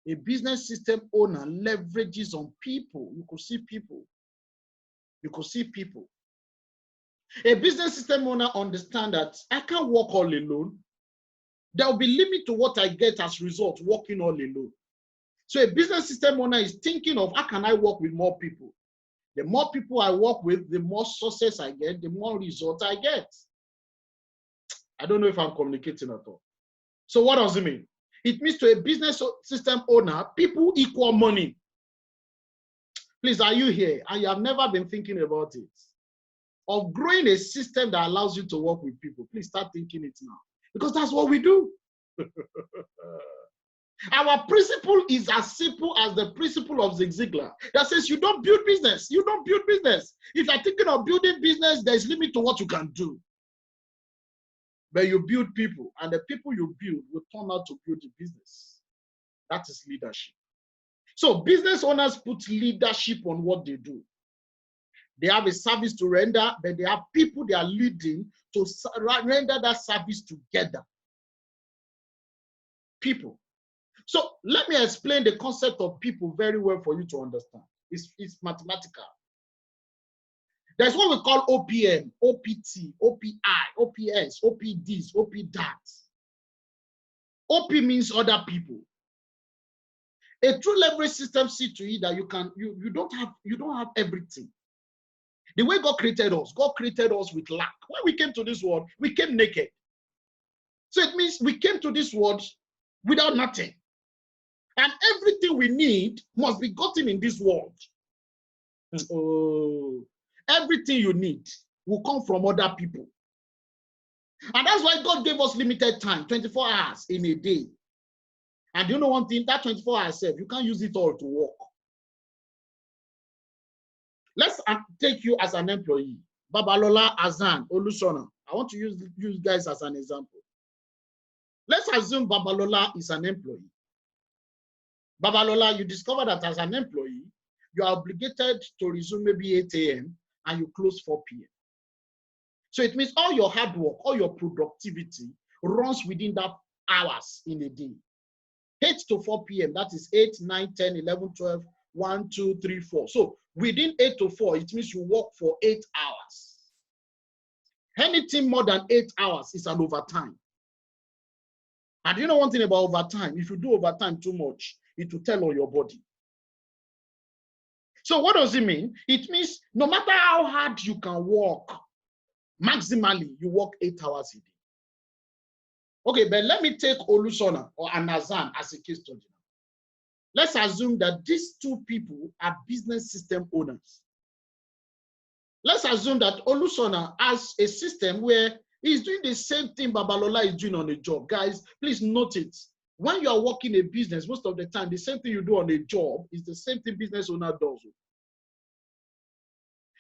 A business system owner leverages on people. You could see people. You could see people. A business system owner understands that I can't work all alone. There will be limit to what I get as a result working all alone. So a business system owner is thinking of, how can I work with more people? The more people I work with, the more success I get, the more results I get. I don't know if I'm communicating at all. So what does it mean? It means to a business system owner, people equal money. Please, are you here? And you have never been thinking about it. Of growing a system that allows you to work with people. Please start thinking it now. Because that's what we do. Our principle is as simple as the principle of Zig Ziglar that says you don't build business. You don't build business. If you're thinking of building business, there's limit to what you can do. But you build people, and the people you build will turn out to build the business. That is leadership. So business owners put leadership on what they do. They have a service to render, but they have people they are leading to render that service together. People. So let me explain the concept of people very well for you to understand. It's mathematical. There's what we call OPM, OPT, OPI, OPS, OPDs, OPDATs. OP means other people. A true leverage system sees to it that you don't have everything. The way God created us with lack. When we came to this world, we came naked. So it means we came to this world without nothing. And everything we need must be gotten in this world. Oh, everything you need will come from other people. And that's why God gave us limited time, 24 hours in a day. And you know one thing, that 24 hours, you can't use it all to work. Let's take you as an employee. Babalola, Azan, Olusona. I want to use you guys as an example. Let's assume Babalola is an employee. Babalola, you discover that as an employee, you are obligated to resume maybe 8 a.m. and you close 4 p.m. So it means all your hard work, all your productivity runs within that hours in a day. 8 to 4 p.m., that is 8, 9, 10, 11, 12, 1, 2, 3, 4. So within 8 to 4, it means you work for 8 hours. Anything more than 8 hours is an overtime. And you know one thing about overtime? If you do overtime too much, it will tell on your body. So what does it mean? It means no matter how hard you can work, maximally you work 8 hours a day. Okay, but let me take Olusona or Anazan as a case study. Let's assume that these two people are business system owners. Let's assume that Olusona has a system where he's doing the same thing Babalola is doing on a job. Guys, please note it. When you are working a business, most of the time, the same thing you do on a job is the same thing business owner does.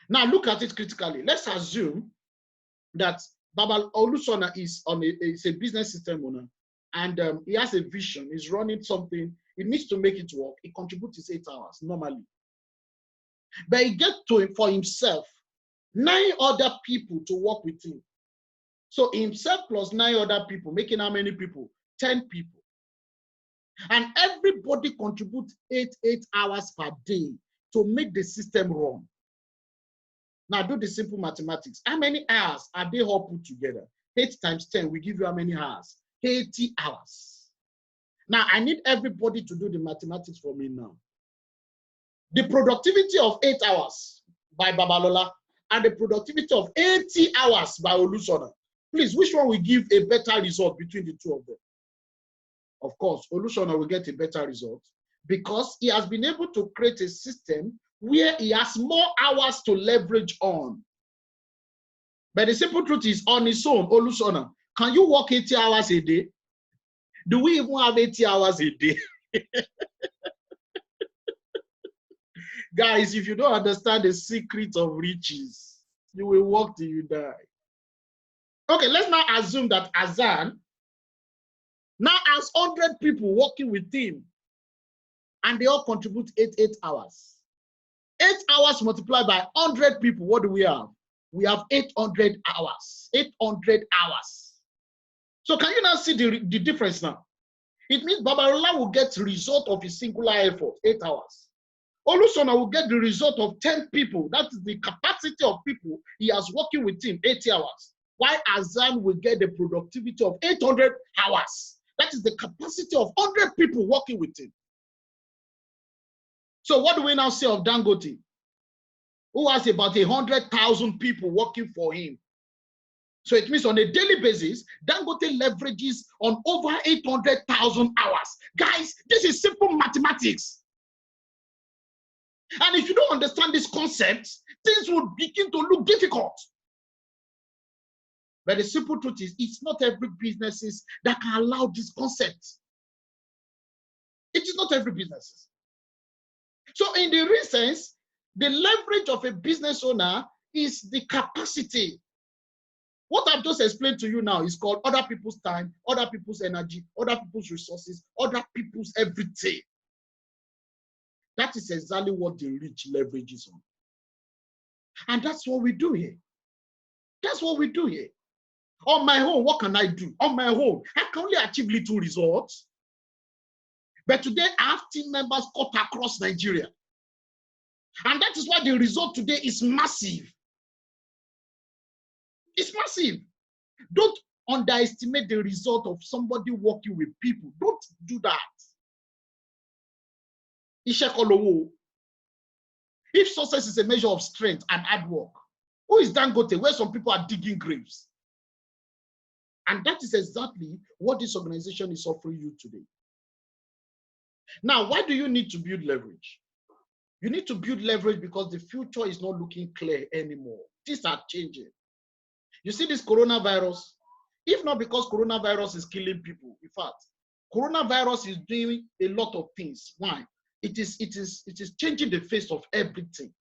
Now, look at it critically. Let's assume that Babal Olusona is a business system owner, and he has a vision, he's running something, he needs to make it work. He contributes his 8 hours normally. But he gets to him for himself 9 other people to work with him. So himself plus 9 other people, making how many people? 10 people. And everybody contributes 8 hours per day to make the system run. Now do the simple mathematics. How many hours are they all put together? 8 times 10 will give you how many hours? 80 hours. Now I need everybody to do the mathematics for me now. The productivity of 8 hours by Babalola and the productivity of 80 hours by Olusona. Please, which one will give a better result between the two of them? Of course, Olusona will get a better result because he has been able to create a system where he has more hours to leverage on. But the simple truth is, on his own, Olusona, can you work 80 hours a day? Do we even have 80 hours a day? Guys, if you don't understand the secret of riches, you will work till you die. Okay, let's now assume that Azan now has 100 people working with him, and they all contribute 8 hours. 8 hours multiplied by 100 people, what do we have? We have 800 hours. 800 hours. So can you now see the difference now? It means Babalola will get the result of his singular effort, 8 hours. Olusona will get the result of 10 people. That is the capacity of people he has working with him, 80 hours. While Azan will get the productivity of 800 hours. That is the capacity of 100 people working with him. So what do we now say of Dangote, who has about 100,000 people working for him? So it means on a daily basis, Dangote leverages on over 800,000 hours. Guys, this is simple mathematics. And if you don't understand this concept, things will begin to look difficult. But the simple truth is, it's not every business that can allow this concept. It is not every business. So in the real sense, the leverage of a business owner is the capacity. What I've just explained to you now is called other people's time, other people's energy, other people's resources, other people's everything. That is exactly what the rich leverages on. And that's what we do here. That's what we do here. On my own, what can I do? On my own, I can only achieve little results. But today, I have team members cut across Nigeria. And that is why the result today is massive. It's massive. Don't underestimate the result of somebody working with people. Don't do that. If success is a measure of strength and hard work, who is Dangote, where some people are digging graves? And that is exactly what this organization is offering you today. Now, why do you need to build leverage? You need to build leverage because the future is not looking clear anymore. Things are changing. You see this coronavirus, if not because coronavirus is killing people, in fact, coronavirus is doing a lot of things. Why? It is changing the face of everything.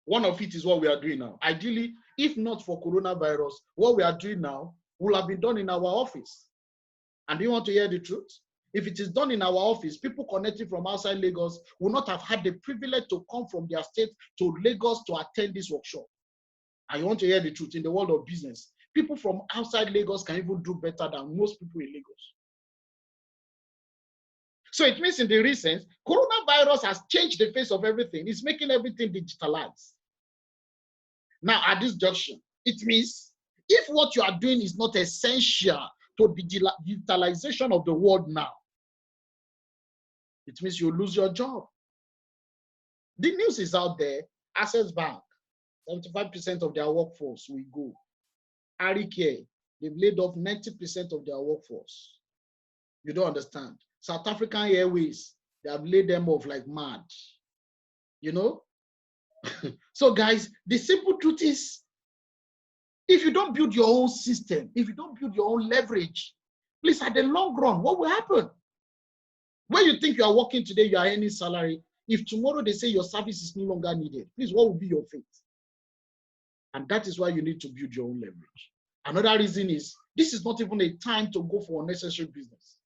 One of it is what we are doing now. Ideally, if not for coronavirus, what we are doing now will have been done in our office. And do you want to hear the truth? If it is done in our office, people connecting from outside Lagos will not have had the privilege to come from their state to Lagos to attend this workshop. And you want to hear the truth, in the world of business, people from outside Lagos can even do better than most people in Lagos. So it means in the recent, coronavirus has changed the face of everything. It's making everything digitalized. Now, at this junction, It means if what you are doing is not essential to the digitalization of the world now, it means you lose your job. The news is out there. Access Bank, 75% of their workforce will go. Aricare, they've laid off 90% of their workforce. You don't understand. South African Airways, they have laid them off like mad. You know? So guys, the simple truth is, if you don't build your own system, if you don't build your own leverage, please, at the long run, what will happen? When you think you are working today, you are earning salary. If tomorrow they say your service is no longer needed, please, what will be your fate? And that is why you need to build your own leverage. Another reason is, this is not even a time to go for unnecessary business.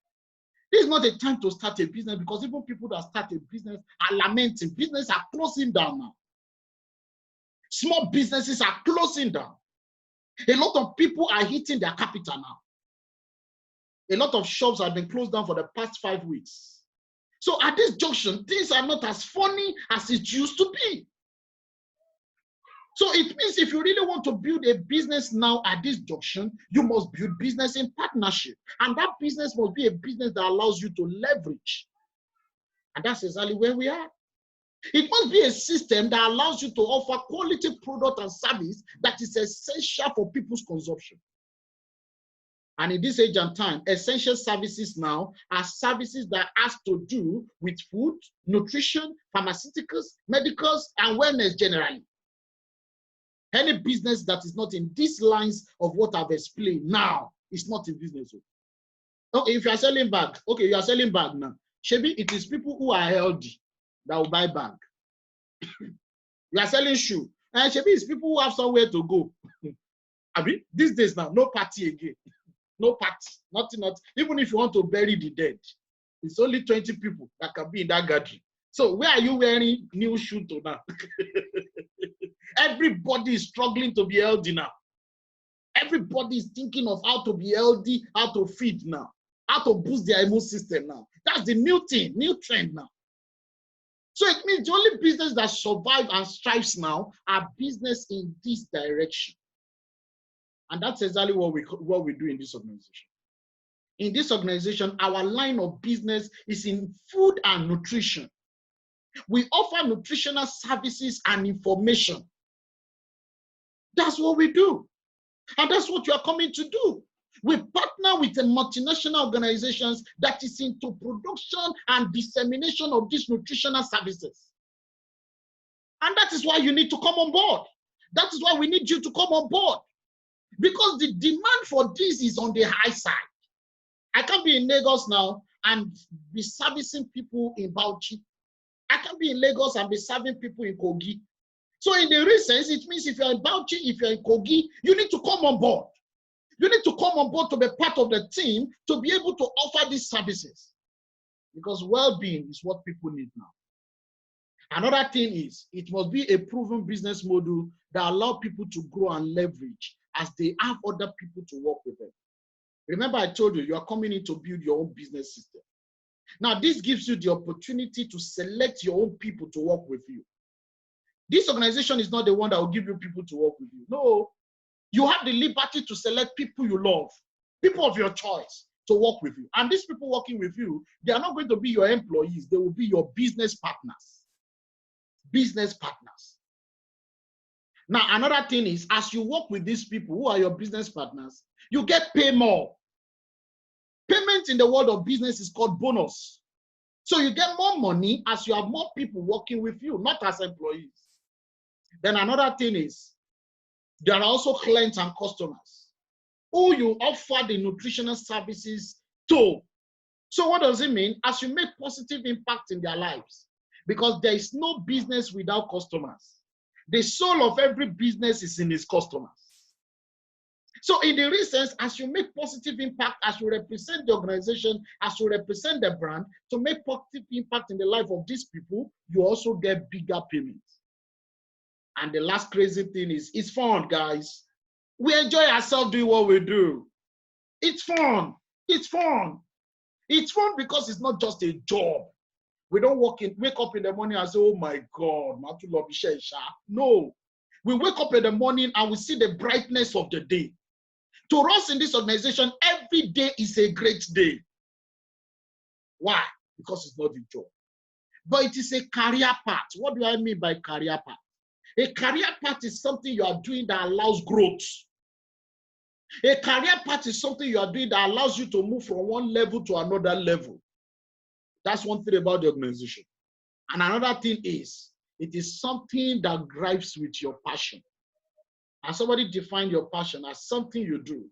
This is not a time to start a business, because even people that start a business are lamenting. Businesses are closing down now. Small businesses are closing down. A lot of people are hitting their capital now. A lot of shops have been closed down for the past 5 weeks. So at this junction, things are not as funny as it used to be. So it means if you really want to build a business now at this junction, you must build business in partnership. And that business must be a business that allows you to leverage. And that's exactly where we are. It must be a system that allows you to offer quality product and service that is essential for people's consumption. And in this age and time, essential services now are services that has to do with food, nutrition, pharmaceuticals, medicals, and wellness generally. Any business that is not in these lines of what I've explained now is not in business. Okay, if you are selling bag, okay, you are selling bag now. Maybe it is people who are healthy that will buy bag. You are selling shoe, and maybe it's people who have somewhere to go. I mean, these days now, no party again. No party, nothing. Even if you want to bury the dead, it's only 20 people that can be in that gathering. So where are you wearing new shoe to now? Everybody is struggling to be healthy now. Everybody is thinking of how to be healthy, how to feed now, how to boost their immune system now. That's the new thing, new trend now. So it means the only business that survives and strives now are business in this direction. And that's exactly what we do in this organization. In this organization, our line of business is in food and nutrition. We offer nutritional services and information. That's what we do. And that's what you are coming to do. We partner with the multinational organizations that is into production and dissemination of these nutritional services. And that is why you need to come on board. That is why we need you to come on board. Because the demand for this is on the high side. I can't be in Lagos now and be servicing people in Bauchi. I can't be in Lagos and be serving people in Kogi. So in the real sense, it means if you're in Bauchi, if you're in Kogi, you need to come on board. You need to come on board to be part of the team to be able to offer these services. Because well-being is what people need now. Another thing is, it must be a proven business model that allows people to grow and leverage as they have other people to work with them. Remember, I told you, you are coming in to build your own business system. Now, this gives you the opportunity to select your own people to work with you. This organization is not the one that will give you people to work with you. No, you have the liberty to select people you love, people of your choice to work with you. And these people working with you, they are not going to be your employees. They will be your business partners. Business partners. Now, another thing is, as you work with these people who are your business partners, you get paid more. Payment in the world of business is called bonus. So you get more money as you have more people working with you, not as employees. Then another thing is, there are also clients and customers who you offer the nutritional services to. So what does it mean? As you make positive impact in their lives, because there is no business without customers. The soul of every business is in its customers. So in the real sense, as you make positive impact, as you represent the organization, as you represent the brand, to make positive impact in the life of these people, you also get bigger payments. And the last crazy thing is, it's fun, guys. We enjoy ourselves doing what we do. It's fun. It's fun. It's fun because it's not just a job. We don't wake up in the morning and say, oh my God, no. We wake up in the morning and we see the brightness of the day. To us in this organization, every day is a great day. Why? Because it's not a job. But it is a career path. What do I mean by career path? A career path is something you are doing that allows growth. A career path is something you are doing that allows you to move from one level to another level. That's one thing about the organization. And another thing is, it is something that drives with your passion. And somebody defined your passion as something you do,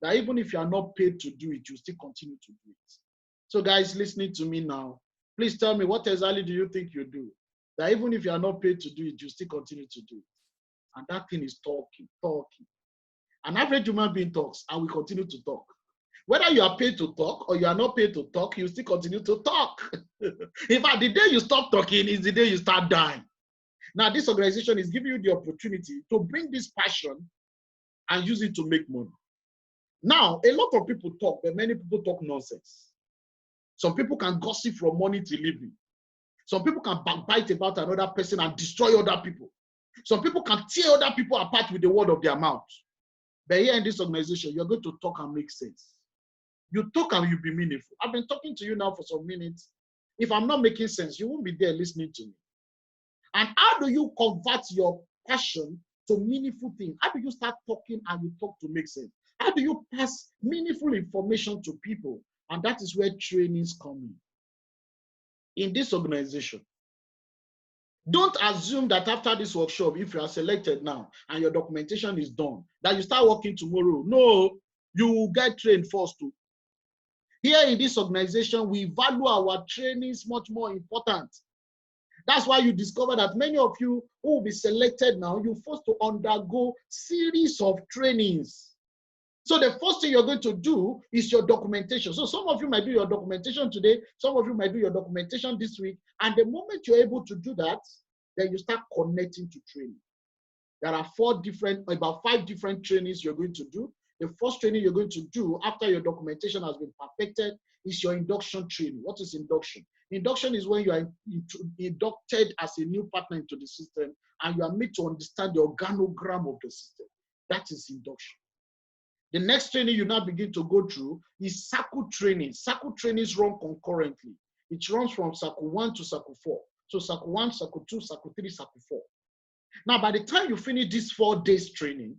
that even if you are not paid to do it, you still continue to do it. So guys, listening to me now, please tell me, what exactly do you think you do? That even if you are not paid to do it, you still continue to do it. And that thing is talking. An average human being talks and we continue to talk. Whether you are paid to talk or you are not paid to talk, you still continue to talk. In fact, the day you stop talking is the day you start dying. Now, this organization is giving you the opportunity to bring this passion and use it to make money. Now, a lot of people talk, but many people talk nonsense. Some people can gossip from morning till evening. Some people can backbite about another person and destroy other people. Some people can tear other people apart with the word of their mouth. But here in this organization, you're going to talk and make sense. You talk and you'll be meaningful. I've been talking to you now for some minutes. If I'm not making sense, you won't be there listening to me. And how do you convert your passion to meaningful things? How do you start talking and you talk to make sense? How do you pass meaningful information to people? And that is where trainings come in this organization. Don't assume that after this workshop, if you are selected now and your documentation is done, that you start working tomorrow. No, you will get trained first too. Here in this organization, we value our trainings much more important. That's why you discover that many of you who will be selected now, you're forced to undergo series of trainings. So the first thing you're going to do is your documentation. So some of you might do your documentation today, some of you might do your documentation this week, and the moment you're able to do that, then you start connecting to training. There are about 5 different trainings you're going to do. The first training you're going to do after your documentation has been perfected is your induction training. What is induction? Induction is when you are inducted as a new partner into the system and you are made to understand the organogram of the system. That is induction. The next training you now begin to go through is circle training. Circle trainings run concurrently. It runs from circle 1 to circle 4. So circle 1, circle 2, circle 3, circle 4. Now, by the time you finish this 4 days training,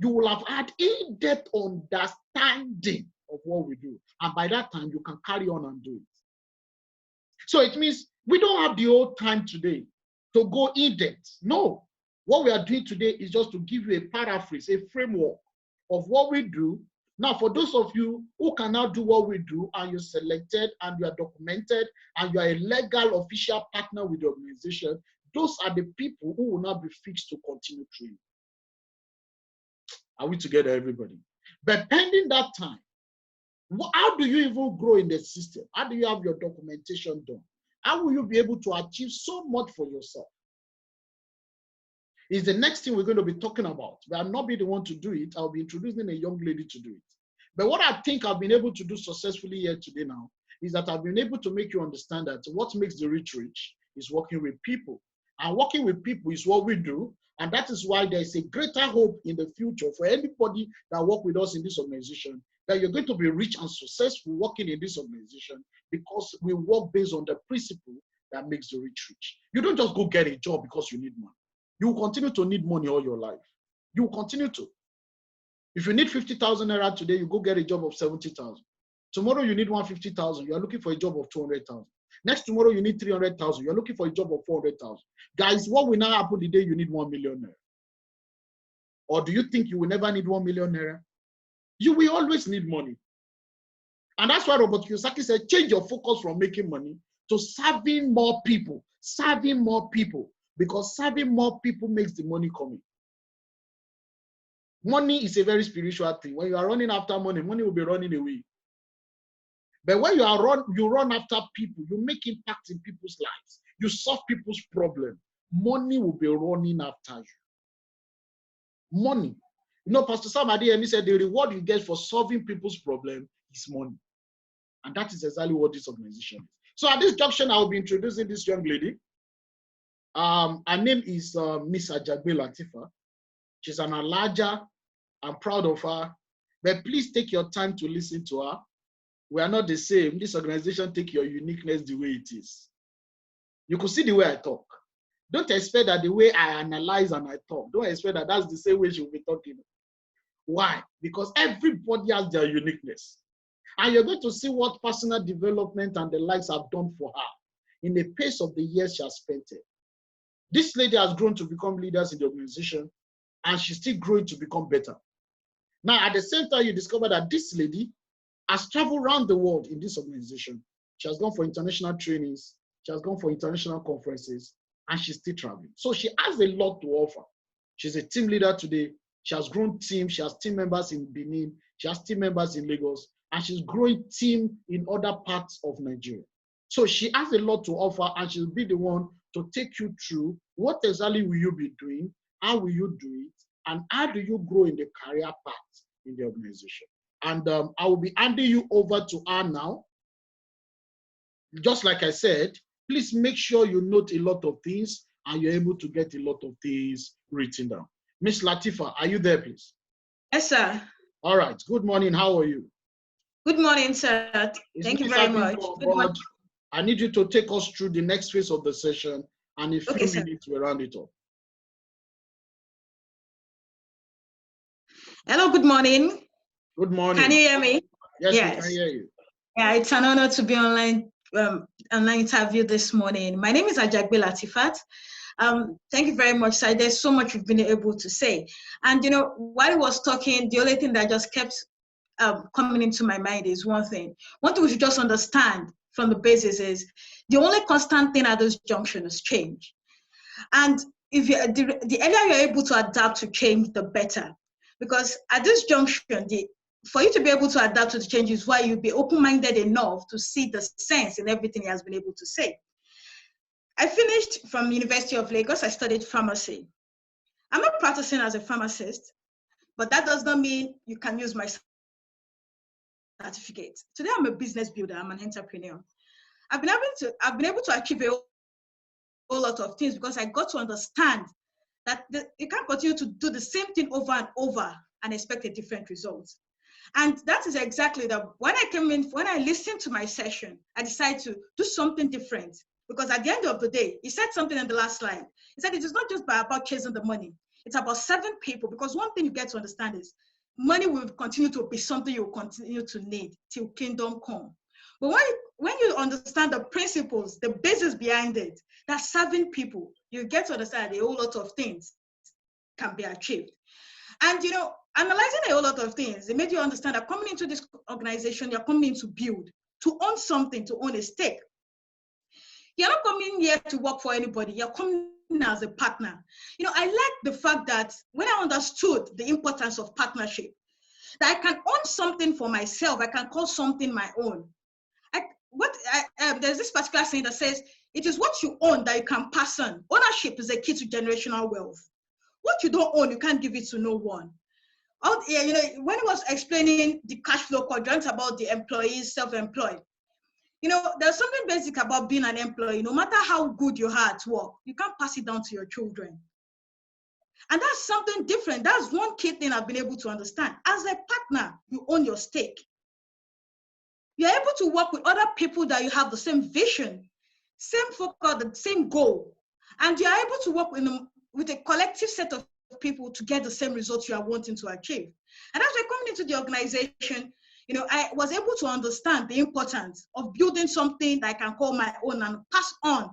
you will have had in-depth understanding of what we do. And by that time, you can carry on and do it. So it means we don't have the whole time today to go in-depth. No. What we are doing today is just to give you a paraphrase, a framework of what we do. Now, for those of you who can now do what we do and you're selected and you are documented and you are a legal official partner with the organization, those are the people who will now be fixed to continue training. Are we together, everybody? But pending that time, how do you even grow in the system? How do you have your documentation done? How will you be able to achieve so much for yourself? Is the next thing we're going to be talking about. But I'll not be the one to do it. I'll be introducing a young lady to do it. But what I think I've been able to do successfully here today now is that I've been able to make you understand that what makes the rich rich is working with people. And working with people is what we do. And that is why there is a greater hope in the future for anybody that work with us in this organization, that you're going to be rich and successful working in this organization because we work based on the principle that makes the rich rich. You don't just go get a job because you need money. You will continue to need money all your life. You will continue to. If you need 50,000 naira today, you go get a job of 70,000. Tomorrow you need 150,000. You are looking for a job of 200,000. Next tomorrow you need 300,000. You are looking for a job of 400,000. Guys, what will now happen the day you need 1 million naira? Or do you think you will never need 1 million naira? You will always need money. And that's why Robert Kiyosaki said, change your focus from making money to serving more people. Serving more people. Because serving more people makes the money coming. Money is a very spiritual thing. When you are running after money, money will be running away. But when you run after people, you make impact in people's lives. You solve people's problems. Money will be running after you. Money. You know, Pastor Sam Adeyemi said the reward you get for solving people's problem is money. And that is exactly what this organization is. So at this junction, I will be introducing this young lady. Her name is Miss Ajagbe Latifah. She's an Alaja. I'm proud of her. But please take your time to listen to her. We are not the same. This organization take your uniqueness the way it is. You could see the way I talk. Don't expect that the way I analyze and I talk, don't expect that that's the same way she will be talking. Why? Because everybody has their uniqueness. And you're going to see what personal development and the likes have done for her in the pace of the years she has spent it. This lady has grown to become leaders in the organization, and she's still growing to become better. Now, at the same time, you discover that this lady has traveled around the world in this organization. She has gone for international trainings, she has gone for international conferences, and she's still traveling. So she has a lot to offer. She's a team leader today. She has grown team. She has team members in Benin. She has team members in Lagos. And she's growing team in other parts of Nigeria. So she has a lot to offer, and she'll be the one to take you through what exactly will you be doing, how will you do it, and how do you grow in the career path in the organization. And I will be handing you over to her now. Just like I said, please make sure you note a lot of things and you're able to get a lot of things written down. Miss Lateefah, are you there, please? Yes, sir. All right. Good morning. How are you? Good morning, sir. Thank you very much. Good morning. I need you to take us through the next phase of the session, and in a few minutes we'll round it up. Hello, good morning. Good morning. Can you hear me? Yes, we can hear you. Yeah, it's an honor to be online interview this morning. My name is AJAGBE Latifah. Thank you very much, sir. There's so much we've been able to say. And you know, while I was talking, the only thing that just kept coming into my mind is one thing. One thing we should just understand from the basis is the only constant thing at this junction is change. And if the earlier you're able to adapt to change, the better. Because at this junction, for you to be able to adapt to the change is why you'll be open-minded enough to see the sense in everything he has been able to say. I finished from University of Lagos. I studied pharmacy. I'm not practicing as a pharmacist, but that does not mean you can use my certificate. Today, I'm a business builder. I'm an entrepreneur. I've been able to achieve a whole lot of things because I got to understand that you can't continue to do the same thing over and over and expect a different result. And that is exactly that. When I listened to my session, I decided to do something different. Because at the end of the day, he said something in the last slide. He said it is not just about chasing the money. It's about serving people. Because one thing you get to understand is money will continue to be something you will continue to need till kingdom come. But when you understand the principles, the basis behind it, that serving people, you get to understand a whole lot of things can be achieved. And you know, analyzing a whole lot of things, it made you understand that coming into this organization, you're coming in to build, to own something, to own a stake. You're not coming here to work for anybody. You're coming as a partner. You know, I like the fact that when I understood the importance of partnership, that I can own something for myself, I can call something my own. There's this particular saying that says, it is what you own that you can pass on. Ownership is a key to generational wealth. What you don't own, you can't give it to no one. You know, when he was explaining the cash flow quadrant about the employees, self-employed, you know, there's something basic about being an employee. No matter how good you are at work, you can't pass it down to your children. And that's something different. That's one key thing I've been able to understand. As a partner, you own your stake. You're able to work with other people that you have the same vision, same focus, the same goal. And you're able to work with a collective set of people to get the same results you are wanting to achieve. And as we're coming into the organization, you know, I was able to understand the importance of building something that I can call my own and pass on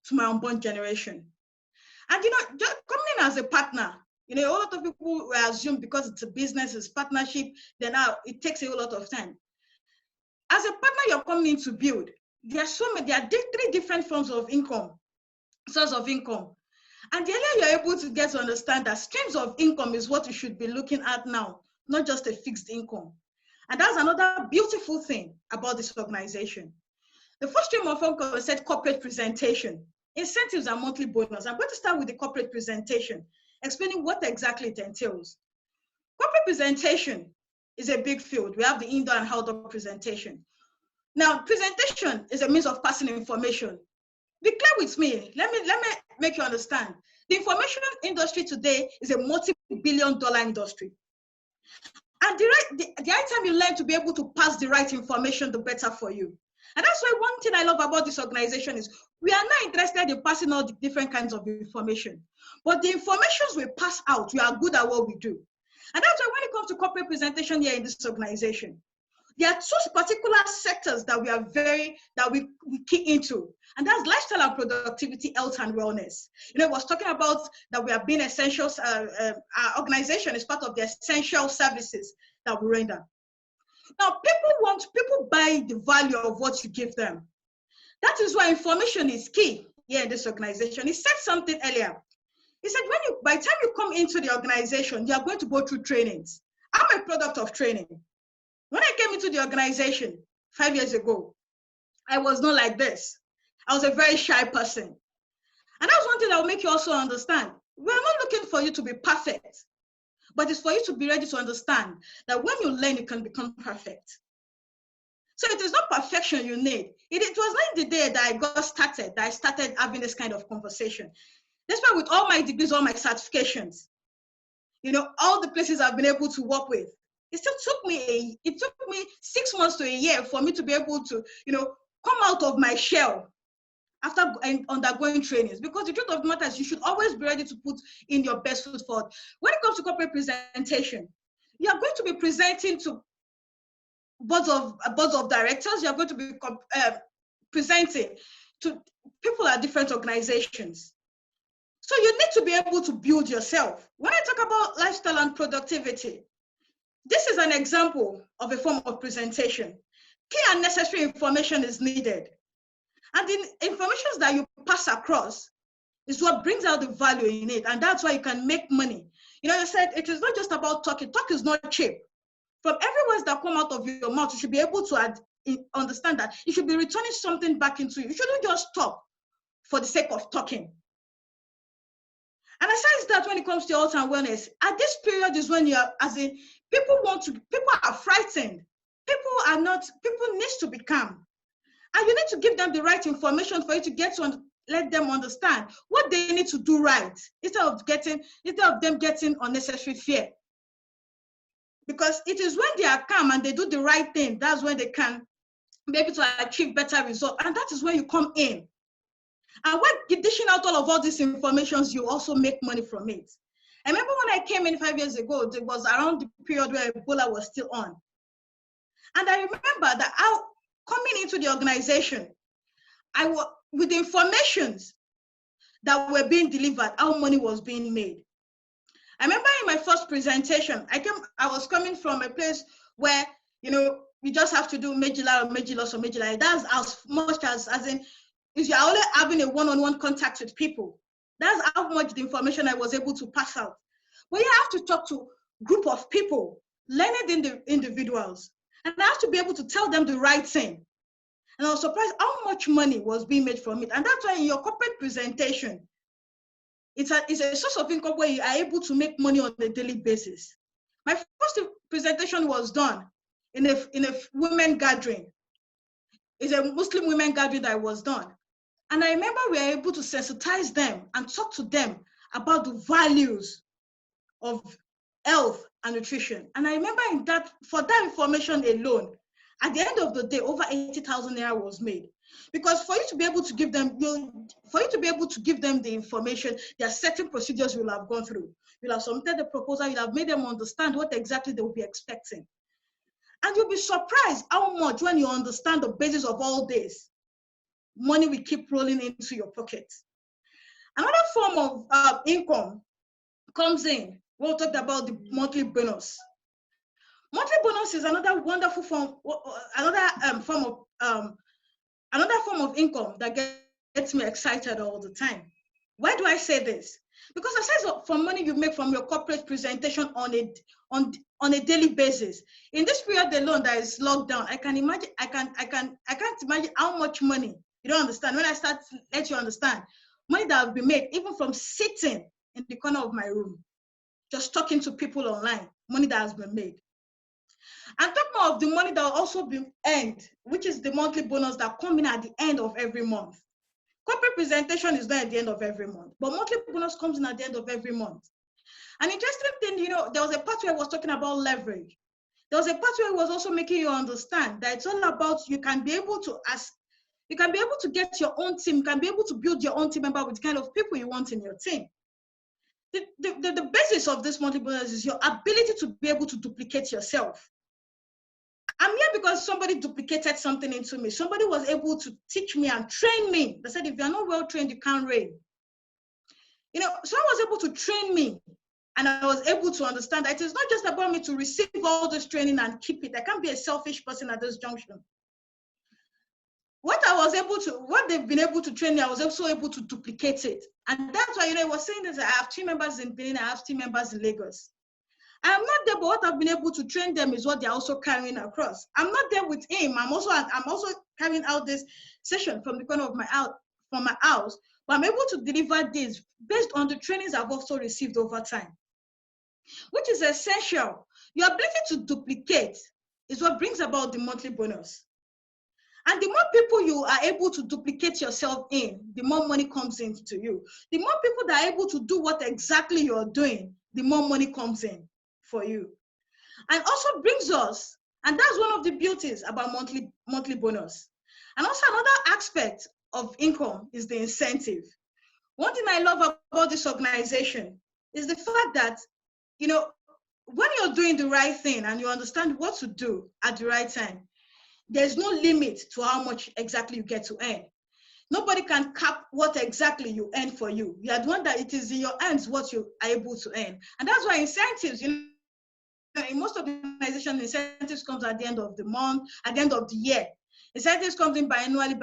to my unborn generation. And, you know, just coming in as a partner, you know, a lot of people will assume because it's a business, it's partnership, then now it takes a whole lot of time. As a partner, you're coming in to build. There are 3 different forms of income, source of income. And the earlier you're able to get to understand that streams of income is what you should be looking at now, not just a fixed income. And that's another beautiful thing about this organization. The first stream of income is said corporate presentation, incentives and monthly bonus. I'm going to start with the corporate presentation, explaining what exactly it entails. Corporate presentation is a big field. We have the indoor and outdoor presentation. Now, presentation is a means of passing information. Be clear with me. Let me make you understand The information industry today is a multi-billion-dollar industry. And the item you learn to be able to pass the right information, the better for you. And that's why one thing I love about this organization is we are not interested in passing all the different kinds of information. But the informations we pass out, we are good at what we do. And that's why when it comes to corporate presentation here in this organization, there are two particular sectors that we key into, and that's lifestyle and productivity, health and wellness. You know, I was talking about that we have been essentials. Our organization is part of the essential services that we render. Now, people buy the value of what you give them. That is why information is key here in this organization. He said something earlier. He said, by the time you come into the organization, you are going to go through trainings. I'm a product of training. When I came into the organization 5 years ago, I was not like this. I was a very shy person. And that's one thing that will make you also understand. We're not looking for you to be perfect, but it's for you to be ready to understand that when you learn, you can become perfect. So it is not perfection you need. It was not the day that I started having this kind of conversation. That's why with all my degrees, all my certifications, you know, all the places I've been able to work with, it took me 6 months to a year for me to be able to, you know, come out of my shell after undergoing trainings. Because the truth of the matter is you should always be ready to put in your best foot forward. When it comes to corporate presentation, you are going to be presenting to boards of directors. You are going to be presenting to people at different organizations. So you need to be able to build yourself. When I talk about lifestyle and productivity, this is an example of a form of presentation. Key and necessary information is needed. And the information that you pass across is what brings out the value in it. And that's why you can make money. You know, I said, it is not just about talking. Talk is not cheap. From every word that come out of your mouth, you should be able to understand that you should be returning something back into you. You shouldn't just talk for the sake of talking. And aside that, when it comes to health and wellness, at this period is when you are, people are frightened. People need to be calm. And you need to give them the right information for you to get to let them understand what they need to do right, instead of them getting unnecessary fear. Because it is when they are calm and they do the right thing, that's when they can be able to achieve better results. And that is when you come in. And when dishing out all these informations, you also make money from it. I remember when I came in 5 years ago, it was around the period where Ebola was still on. And I remember that coming into the organization, with the informations that were being delivered, how money was being made. I remember in my first presentation, I was coming from a place where, you know, you just have to do Majila or Majilos or Majila. That's as much as in, if you're only having a one-on-one contact with people, that's how much the information I was able to pass out. But you have to talk to a group of people, learned individuals, and I have to be able to tell them the right thing. And I was surprised how much money was being made from it. And that's why in your corporate presentation, it's a source of income where you are able to make money on a daily basis. My first presentation was done in a women gathering. It's a Muslim women gathering that was done. And I remember we were able to sensitize them and talk to them about the values of health and nutrition. And I remember for that information alone, at the end of the day, over 80,000 naira was made. Because for you to be able to give them, the information, there are certain procedures you will have gone through. You'll have submitted the proposal, you'll have made them understand what exactly they will be expecting. And you'll be surprised how much, when you understand the basis of all this, money will keep rolling into your pocket. Another form of income comes in. We'll talk about the monthly bonus. Monthly bonus is another wonderful form, another form of income that gets me excited all the time. Why do I say this? Because aside from money you make from your corporate presentation on a daily basis, in this period alone that is locked down, I can't imagine how much money. You don't understand. When I start to let you understand, money that will be made even from sitting in the corner of my room, just talking to people online, money that has been made. And talk more of the money that will also be earned, which is the monthly bonus that comes in at the end of every month. Corporate presentation is not at the end of every month, but monthly bonus comes in at the end of every month. An interesting thing, there was a part where I was talking about leverage. There was a part where I was also making you understand that it's all about you can be able to get your own team, you can be able to build your own team member with the kind of people you want in your team. The basis of this monthly bonus is your ability to be able to duplicate yourself. I'm here because somebody duplicated something into me. Somebody was able to teach me and train me. They said, if you're not well trained, you can't reign. Someone was able to train me, and I was able to understand that it is not just about me to receive all this training and keep it. I can't be a selfish person at this junction. What they've been able to train me, I was also able to duplicate it. And that's why, I was saying this, I have team members in Benin, I have team members in Lagos. I'm not there, but what I've been able to train them is what they're also carrying across. I'm not there with him. I'm also carrying out this session from the corner of my house, but I'm able to deliver this based on the trainings I've also received over time, which is essential. Your ability to duplicate is what brings about the monthly bonus. And the more people you are able to duplicate yourself in, the more money comes into you. The more people that are able to do what exactly you're doing, the more money comes in for you. And also brings us, and that's one of the beauties about monthly bonus. And also another aspect of income is the incentive. One thing I love about this organization is the fact that, when you're doing the right thing and you understand what to do at the right time, there's no limit to how much exactly you get to earn. Nobody can cap what exactly you earn for you. You are the one that it is in your hands what you are able to earn. And that's why incentives, in most organizations, incentives comes at the end of the month, at the end of the year. Incentives comes in biannually,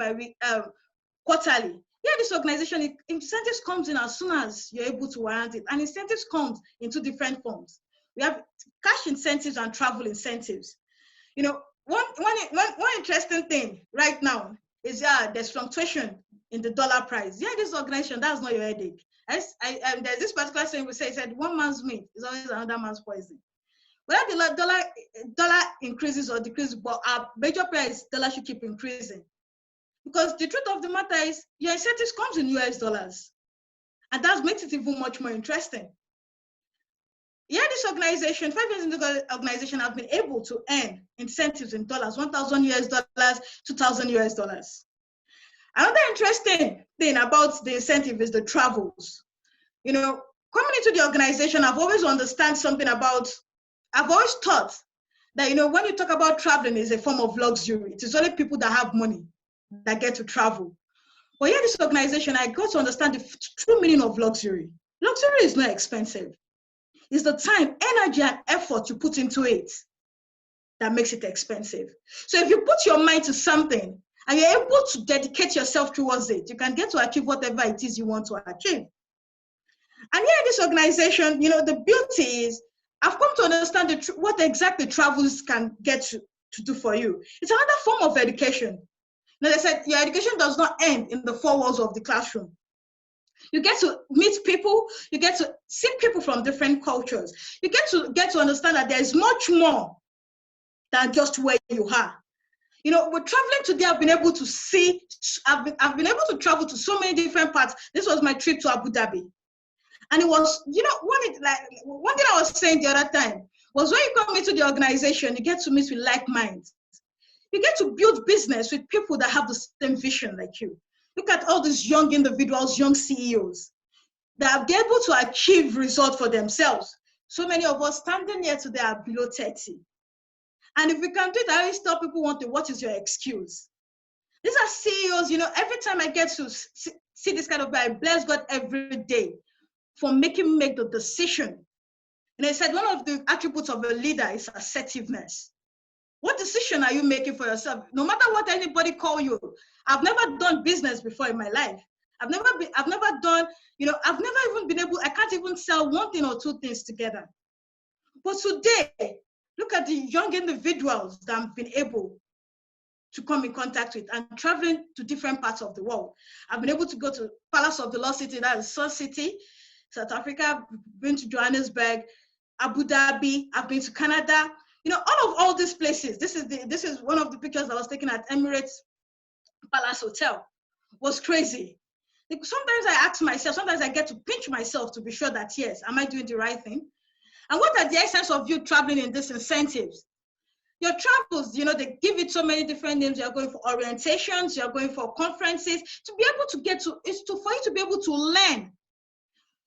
quarterly. Yeah, this organization, incentives comes in as soon as you're able to warrant it. And incentives comes in two different forms. We have cash incentives and travel incentives. One interesting thing right now is there's fluctuation in the dollar price. Yeah, this organization, that's not your headache. There's this particular saying we say, it said, one man's meat is always another man's poison. Whether the dollar increases or decreases, but our major price, dollar should keep increasing. Because the truth of the matter is, your incentives comes in US dollars. And that makes it even much more interesting. Yeah, this organization, 5 years into the organization, have been able to earn incentives in dollars, 1,000 US dollars, 2,000 US dollars. Another interesting thing about the incentive is the travels. Coming into the organization, I've always thought that, when you talk about traveling, is a form of luxury. It is only people that have money that get to travel. But yeah, this organization, I got to understand the true meaning of luxury. Luxury is not expensive. It's the time, energy, and effort you put into it that makes it expensive. So if you put your mind to something and you're able to dedicate yourself towards it, you can get to achieve whatever it is you want to achieve. And here in this organization, the beauty is I've come to understand what exactly travels can get to do for you. It's another form of education. They said your education does not end in the four walls of the classroom. You get to meet people, you get to see people from different cultures. You get to understand that there's much more than just where you are. We're traveling today. I've been able to see, I've been able to travel to so many different parts. This was my trip to Abu Dhabi. And it was, one thing I was saying the other time was when you come into the organization, you get to meet with like minds. You get to build business with people that have the same vision like you. Look at all these young individuals, young CEOs that are able to achieve results for themselves. So many of us standing here today are below 30. And if we can do it, I always tell people what is your excuse? These are CEOs, every time I get to see this kind of guy, I bless God every day for making me make the decision. And I said, one of the attributes of a leader is assertiveness. What decision are you making for yourself? No matter what anybody call you, I've never done business before in my life. I've never done, I've never even been able, I can't even sell one thing or two things together. But today, look at the young individuals that I've been able to come in contact with and traveling to different parts of the world. I've been able to go to Palace of the Lost City, that is Sun City, South Africa, I've been to Johannesburg, Abu Dhabi, I've been to Canada. All these places. This is one of the pictures I was taken at Emirates Palace Hotel. Was crazy. Sometimes I ask myself, sometimes I get to pinch myself to be sure that, yes, am I doing the right thing? And what are the essence of you traveling in these incentives? Your travels, you know, they give it so many different names. You're going for orientations, you're going for conferences, to be able to get to, for you to be able to learn.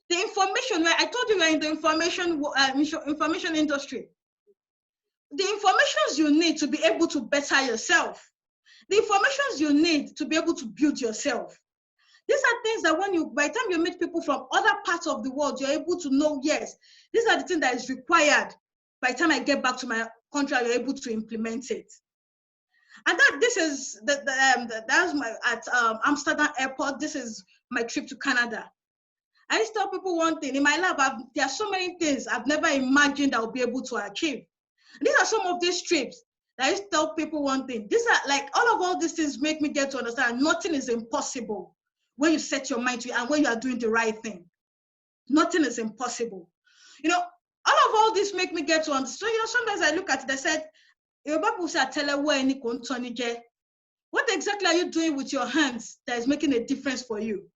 The information, right? I told you we're in the information industry. The informations you need to be able to better yourself. The informations you need to be able to build yourself. These are things that by the time you meet people from other parts of the world, you're able to know, yes, these are the things that is required. By the time I get back to my country, you're able to implement it. And that's my, at Amsterdam airport, this is my trip to Canada. I just tell people one thing, in my lab, there are so many things I've never imagined I'll be able to achieve. And these are some of these trips that I just tell people one thing. These are like, all these things make me get to understand nothing is impossible when you set your mind to it and when you are doing the right thing. Nothing is impossible. You know, all this make me get to understand. So, you know, sometimes I look at it, I said, what exactly are you doing with your hands that is making a difference for you?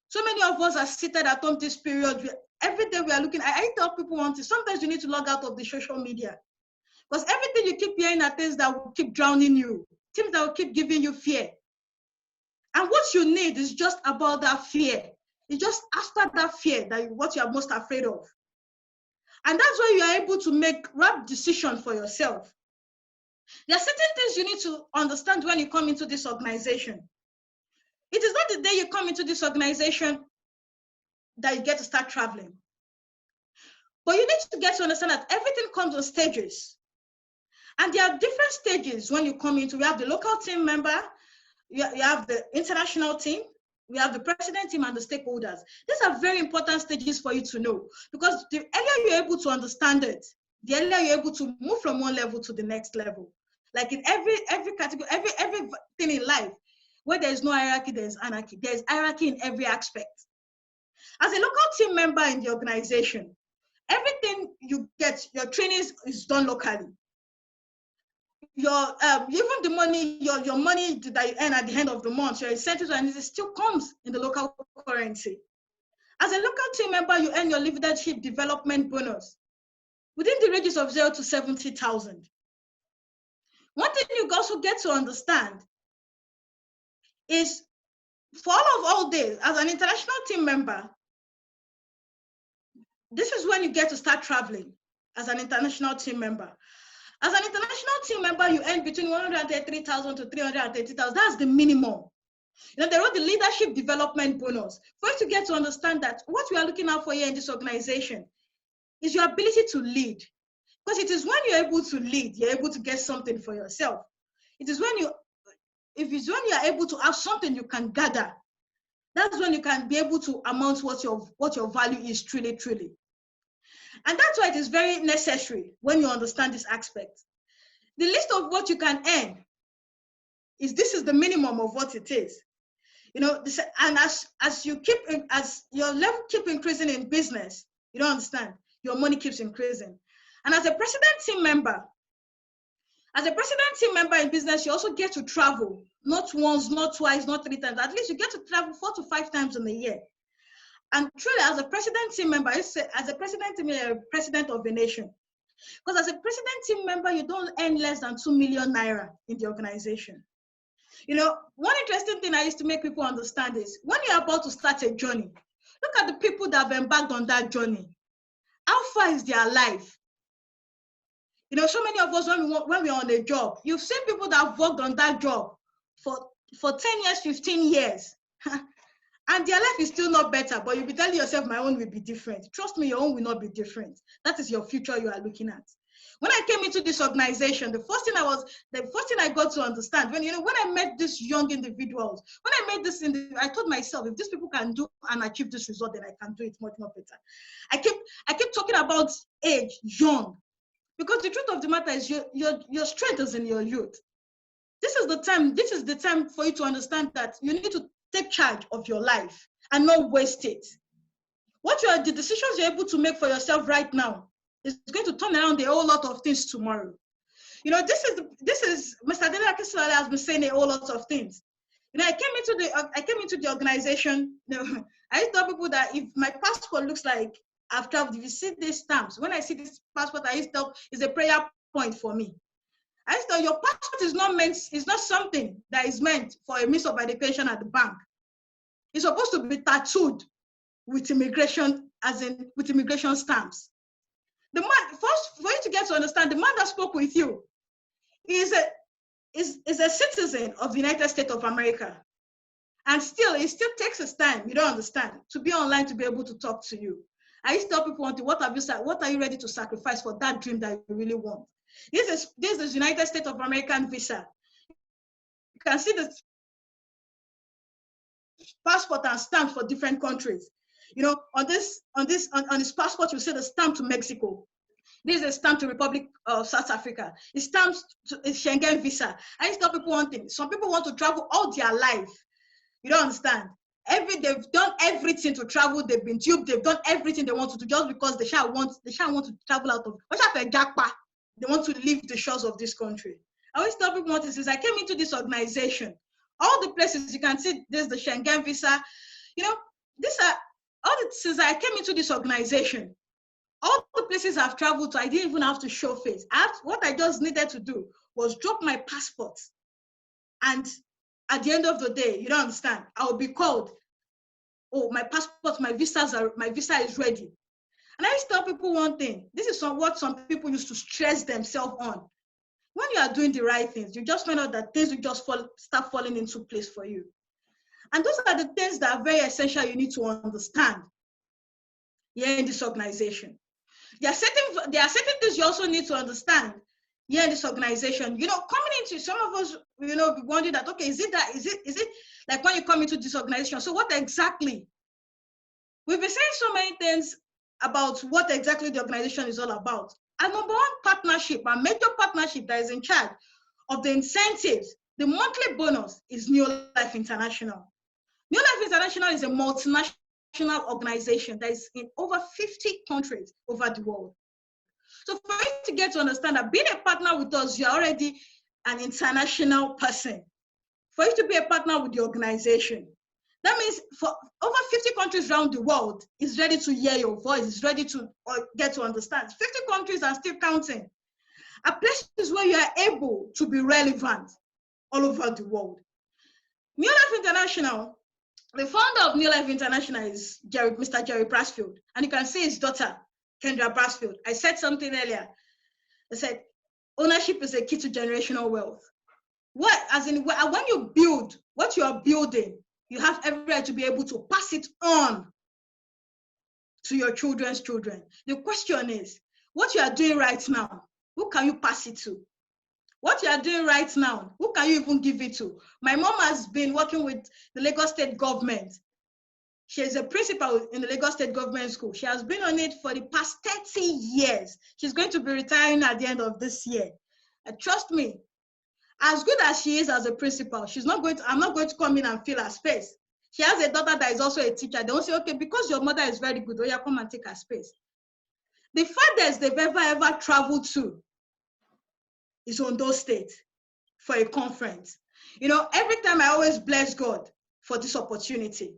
So many of us are seated at home this period. Every day we are looking. I tell people one thing, sometimes you need to log out of the social media. Because everything you keep hearing are things that will keep drowning you, things that will keep giving you fear. And what you need is just about that fear. It's just after that fear that what you are most afraid of. And that's why you are able to make right decisions for yourself. There are certain things you need to understand when you come into this organization. It is not the day you come into this organization that you get to start traveling. But you need to get to understand that everything comes on stages. And there are different stages when you come into. We have the local team member, you have the international team, we have the president team and the stakeholders. These are very important stages for you to know, because the earlier you're able to understand it, the earlier you're able to move from one level to the next level. Like in every category, everything in life, where there is no hierarchy, there is anarchy. There is hierarchy in every aspect. As a local team member in the organization, everything you get, your training is done locally. Your even the money, your money that you earn at the end of the month, your incentives and it still comes in the local currency. As a local team member, you earn your leadership development bonus within the ranges of 0 to 70,000. One thing you also get to understand is, for all days, as an international team member, this is when you get to start traveling as an international team member. As an international team member, you earn between 133,000 to 330,000. That's the minimum. You know, they wrote the leadership development bonus. For you to get to understand that what we are looking out for here in this organization is your ability to lead. Because it is when you're able to lead, you're able to get something for yourself. It is when you are able to have something you can gather. That's when you can be able to amount what your value is truly, truly. And that's why it is very necessary when you understand this aspect. The list of what you can earn this is the minimum of what it is. You know, and as your level keep increasing in business, you don't understand, your money keeps increasing. And as a president team member in business, you also get to travel, not once, not twice, not 3 times. At least you get to travel 4 to 5 times in a year. And truly, as a president team member, as a president team, you're a president of a nation. Because as a president team member, you don't earn less than 2 million naira in the organization. You know, one interesting thing I used to make people understand is, when you're about to start a journey, look at the people that have embarked on that journey. How far is their life? You know, so many of us, when we're on a job, you've seen people that have worked on that job for 10 years, 15 years. And their life is still not better, but you'll be telling yourself, my own will be different. Trust me, your own will not be different. That is your future you are looking at. When I came into this organization, the first thing I got to understand, when I met these young individuals, when I made this, I told myself, if these people can do and achieve this result, then I can do it much more better. I keep talking about age, young, because the truth of the matter is your strength is in your youth. This is the time for you to understand that you need to take charge of your life and not waste it. The decisions you're able to make for yourself right now is going to turn around a whole lot of things tomorrow. You know, this is Mr. Adeleke has been saying a whole lot of things. You know, I came into the organization. You know, I used to tell people that if my passport looks like I've traveled, if you see these stamps, when I see this passport, I used to tell it's a prayer point for me. I used to tell your passport is not something that is meant for a means of identification at the bank. It's supposed to be tattooed with immigration, as in with immigration stamps. The man, first, for you to get to understand, the man that spoke with you is a citizen of the United States of America. And still, it still takes his time, you don't understand, to be online to be able to talk to you. I used to tell people, what are you ready to sacrifice for that dream that you really want? This is United States of American visa. You can see the passport and stamps for different countries. You know, on this passport, you see the stamp to Mexico. This is a stamp to Republic of South Africa. It stamps to a Schengen visa. I used to tell people one thing. Some people want to travel all their life. You don't understand. They've done everything to travel. They've been duped. They've done everything they want to do just because they shall want to travel out of. They want to leave the shores of this country. I always tell people what this is. I came into this organization. All the places you can see, there's the Schengen visa. You know, these are all the since I came into this organization. All the places I've traveled to, I didn't even have to show face. What I just needed to do was drop my passport. And at the end of the day, you don't understand, I will be called, oh, my passport, my visa is ready. And I used to tell people one thing. This is what some people used to stress themselves on. When you are doing the right things, you just find out that things will just start falling into place for you. And those are the things that are very essential you need to understand here in this organization. There are certain things you also need to understand here in this organization. You know, coming into, some of us, you know, be wondering that, okay, is it like when you come into this organization, so what exactly? We've been saying so many things about what exactly the organization is all about. And number one partnership, a major partnership that is in charge of the incentives, the monthly bonus, is Neolife International. Neolife International is a multinational organization that is in over 50 countries over the world. So for you to get to understand that being a partner with us, you're already an international person. For you to be a partner with the organization, that means for over 50 countries around the world is ready to hear your voice, is ready to get to understand. 50 countries are still counting. A place is where you are able to be relevant all over the world. Neolife International, the founder of Neolife International is Mr. Jerry Brasfield, and you can see his daughter, Kendra Brasfield. I said something earlier. I said, ownership is a key to generational wealth. When you build what you are building, you have every right to be able to pass it on to your children's children. The question is, what you are doing right now, who can you pass it to? What you are doing right now, who can you even give it to? My mom has been working with the Lagos State government. She is a principal in the Lagos State government school. She has been on it for the past 30 years. She's going to be retiring at the end of this year. And trust me, as good as she is as a principal, I'm not going to come in and fill her space. She has a daughter that is also a teacher. They will say, okay, because your mother is very good, oh yeah, come and take her space. The farthest they've ever traveled to is Ondo State for a conference. You know, every time I always bless God for this opportunity.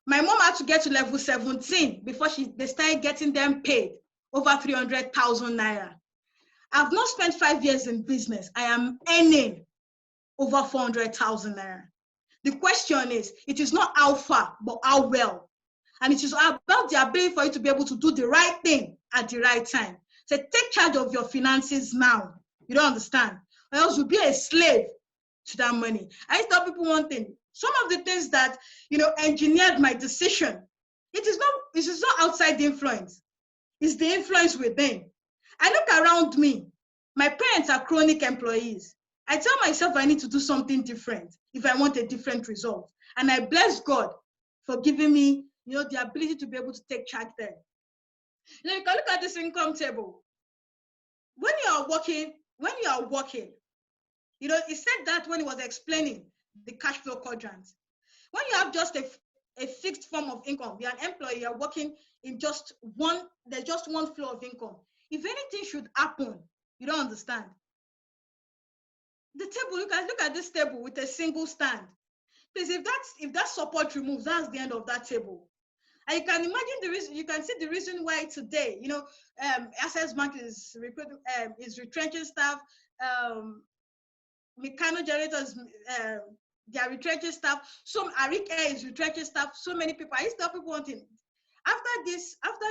My mom had to get to level 17 before they started getting them paid over 300,000 naira. I've not spent 5 years in business. I am earning over 400,000 naira. The question is, it is not how far, but how well. And it is about the ability for you to be able to do the right thing at the right time. So take charge of your finances now. You don't understand? Or else you'll be a slave to that money. I tell people one thing. Some of the things that, you know, engineered my decision, it is not outside the influence. It's the influence within. I look around me. My parents are chronic employees. I tell myself I need to do something different if I want a different result. And I bless God for giving me, you know, the ability to be able to take charge there. You know, you can look at this income table. When you are working, you know, he said that when he was explaining the cash flow quadrant. When you have just a fixed form of income, you're an employee, you're working in there's just one flow of income. If anything should happen, you don't understand. The table, look at this table with a single stand. Please, if that support removes, that's the end of that table. And you can imagine the reason. You can see the reason why today, Access Bank is retrenching staff. Mechano generators, they are retrenching staff. Some Arik Air is retrenching staff. So many people. I used to tell people one thing. After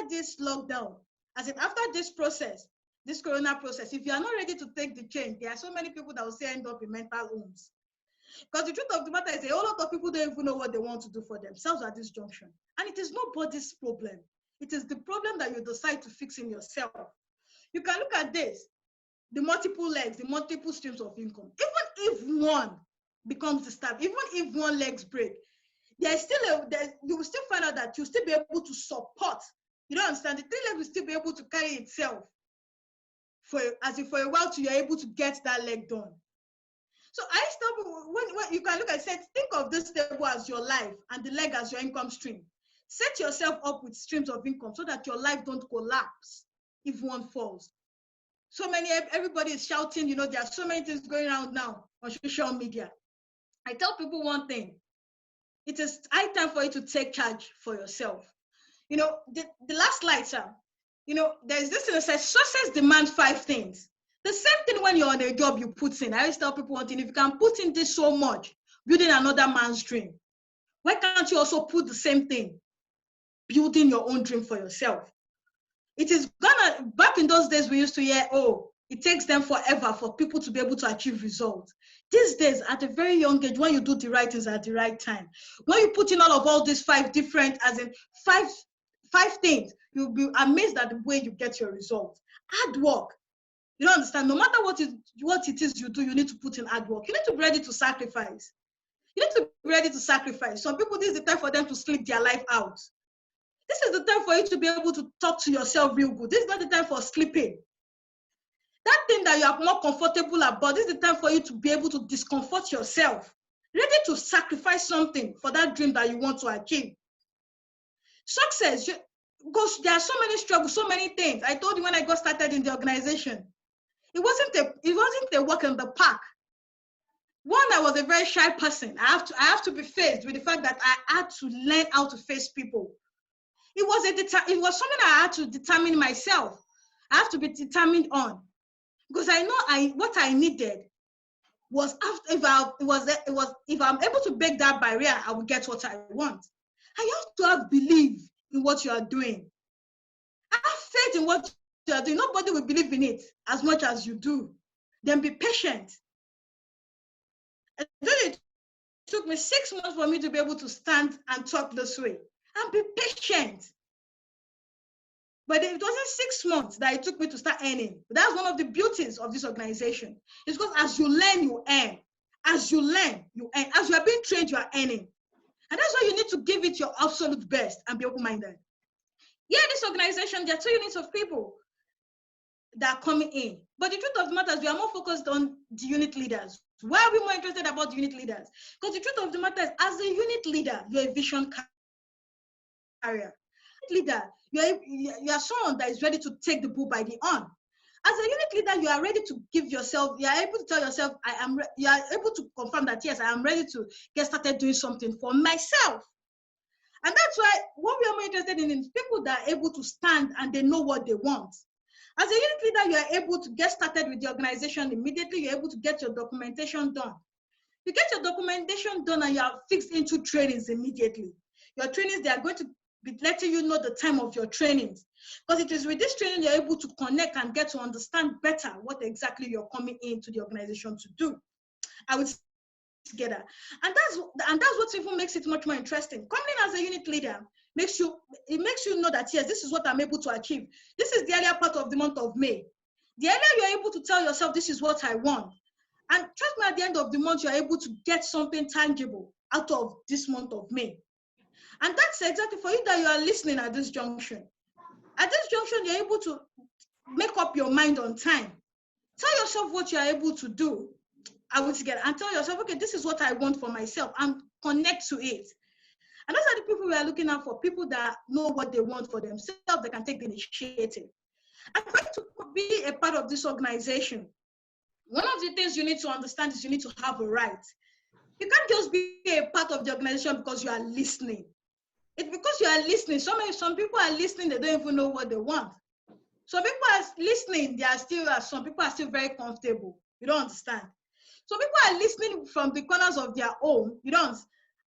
this lockdown, as in after this process, this corona process, if you are not ready to take the change, there are so many people that will say end up in mental homes. Because the truth of the matter is a whole lot of people don't even know what they want to do for themselves at this junction. And it is nobody's problem. It is the problem that you decide to fix in yourself. You can look at this, the multiple legs, the multiple streams of income. Even if one becomes disturbed, even if one legs break, you will still find out that you'll still be able to support. You don't understand? The three legs will still be able to carry itself for a while till you're able to get that leg done. So I stop when you can look at it, think of this table as your life and the leg as your income stream. Set yourself up with streams of income so that your life don't collapse if one falls. Everybody is shouting, there are so many things going around now on social media. I tell people one thing. It is high time for you to take charge for yourself. The last slide, sir. There's this thing that says success demands 5 things. The same thing when you're on a job you put in. I always tell people one thing, if you can put in this so much, building another man's dream, why can't you also put the same thing, building your own dream for yourself? It is back in those days we used to hear, oh, it takes them forever for people to be able to achieve results. These days, at a very young age, when you do the right things at the right time, when you put in all these 5 different, as in five things, you'll be amazed at the way you get your results. Hard work. You don't understand. No matter what it is you do, you need to put in hard work. You need to be ready to sacrifice. You need to be ready to sacrifice. Some people, this is the time for them to sleep their life out. This is the time for you to be able to talk to yourself real good. This is not the time for sleeping. That thing that you are more comfortable about, this is the time for you to be able to discomfort yourself. Ready to sacrifice something for that dream that you want to achieve. Success, because there are so many struggles, so many things. I told you when I got started in the organization, it wasn't a walk in the park. One, I was a very shy person. I have to be faced with the fact that I had to learn how to face people. It was something I had to determine myself. I have to be determined on, because I know what I needed was if I'm able to break that barrier, I will get what I want. And you have to have belief in what you are doing. Have faith in what you are doing. Nobody will believe in it as much as you do. Then be patient. And then it took me 6 months for me to be able to stand and talk this way. And be patient. But it wasn't 6 months that it took me to start earning. That's one of the beauties of this organization. It's because as you learn, you earn. As you learn, you earn. As you are being trained, you are earning. And that's why you need to give it your absolute best and be open-minded. Yeah, this organization, there are 2 units of people that are coming in. But the truth of the matter is we are more focused on the unit leaders. Why are we more interested about the unit leaders? Because the truth of the matter is, as a unit leader, you're a vision carrier. Leader, you are someone that is ready to take the bull by the horn. As a unit leader, you are ready to give yourself, you are able to tell yourself, you are able to confirm that, yes, I am ready to get started doing something for myself. And that's why what we are more interested in is people that are able to stand and they know what they want. As a unit leader, you are able to get started with the organization immediately. You're able to get your documentation done. You get your documentation done and you are fixed into trainings immediately. Your trainings, they are going to be letting you know the time of your trainings. Because it is with this training, you're able to connect and get to understand better what exactly you're coming into the organization to do. I would together. And that's what even makes it much more interesting. Coming in as a unit leader makes you know that, yes, this is what I'm able to achieve. This is the earlier part of the month of May. The earlier you're able to tell yourself, this is what I want. And trust me, at the end of the month, you're able to get something tangible out of this month of May. And that's exactly for you that you are listening at this junction. At this junction, you're able to make up your mind on time. Tell yourself what you're able to do. I would get and tell yourself, okay, this is what I want for myself, and connect to it. And those are the people we are looking at, for people that know what they want for themselves, they can take the initiative. And for you to be a part of this organization, one of the things you need to understand is you need to have a right. You can't just be a part of the organization because you are listening. It's because you are listening. Some people are listening, they don't even know what they want. Some people are listening, some people are still very comfortable. You don't understand. Some people are listening from the corners of their home. You don't,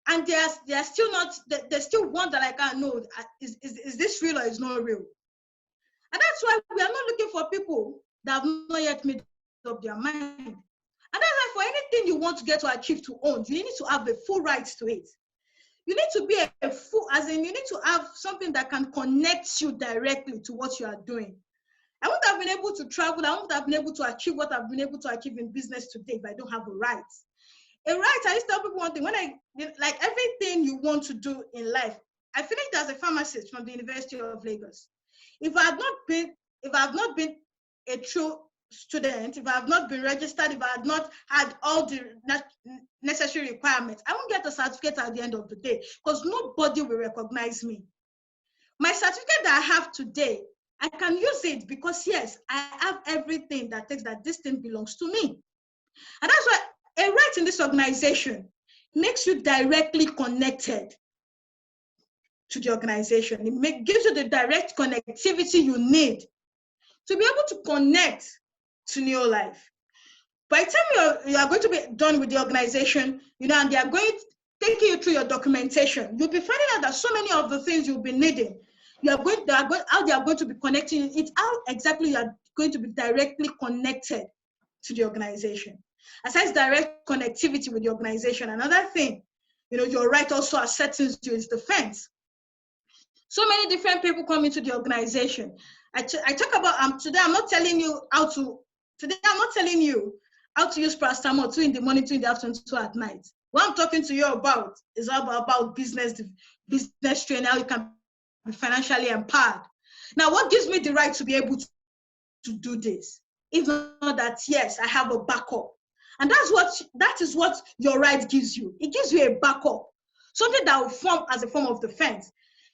and they're still not. They still wonder like, I know, is this real or is not real? And that's why we are not looking for people that have not yet made up their mind. And that's why for anything you want to get to achieve to own, you need to have the full rights to it. You need to be a full, as in you need to have something that can connect you directly to what you are doing. I wouldn't have been able to travel. I wouldn't have been able to achieve what I've been able to achieve in business today if I don't have a right. A right, I used to tell people one thing, like everything you want to do in life, I finished as a pharmacist from the University of Lagos. If I have not been a true student, if I have not been registered, if I had not had all the necessary requirements, I won't get a certificate at the end of the day because nobody will recognize me. My certificate that I have today, I can use it because yes, I have everything that takes that this thing belongs to me. And that's why a right in this organization makes you directly connected to the organization. It gives you the direct connectivity you need to be able to connect to Neolife. By the time you are going to be done with the organization, and they are taking you through your documentation, you'll be finding out that so many of the things you'll be needing, how they are going to be connecting it, how exactly you are going to be directly connected to the organization. Aside direct connectivity with the organization, another thing, your right also ascertains you is defense. So many different people come into the organization. I talk about today. I'm not telling you how to. Today I'm not telling you how to use paracetamol 2 in the morning, 2 in the afternoon, 2 at night. What I'm talking to you about is about business training, how you can be financially empowered. Now, what gives me the right to be able to do this? If not that, yes, I have a backup. And that is what your right gives you. It gives you a backup, something that will form as a form of defense.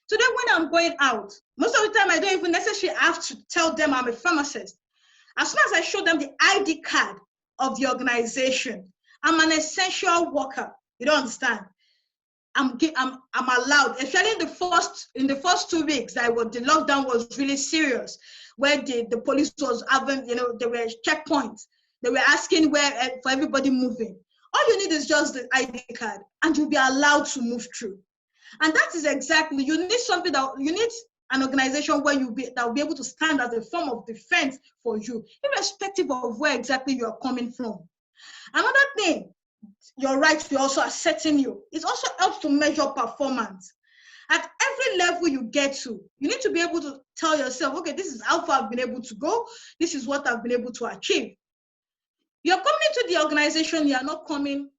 Today, when I'm going out, most of the time I don't even necessarily have to tell them I'm a pharmacist. As soon as I show them the ID card of the organization, I'm an essential worker. You don't understand? I'm allowed, especially in the first 2 weeks that the lockdown was really serious, where the police was having, there were checkpoints. They were asking for everybody moving. All you need is just the ID card, and you'll be allowed to move through. And that is exactly, you need an organization where that will be able to stand as a form of defense for you, irrespective of where exactly you are coming from. Another thing, your rights will also ascertain you. It also helps to measure performance. At every level you get to, you need to be able to tell yourself, okay, this is how far I've been able to go. This is what I've been able to achieve. You're coming into the organization, you are not coming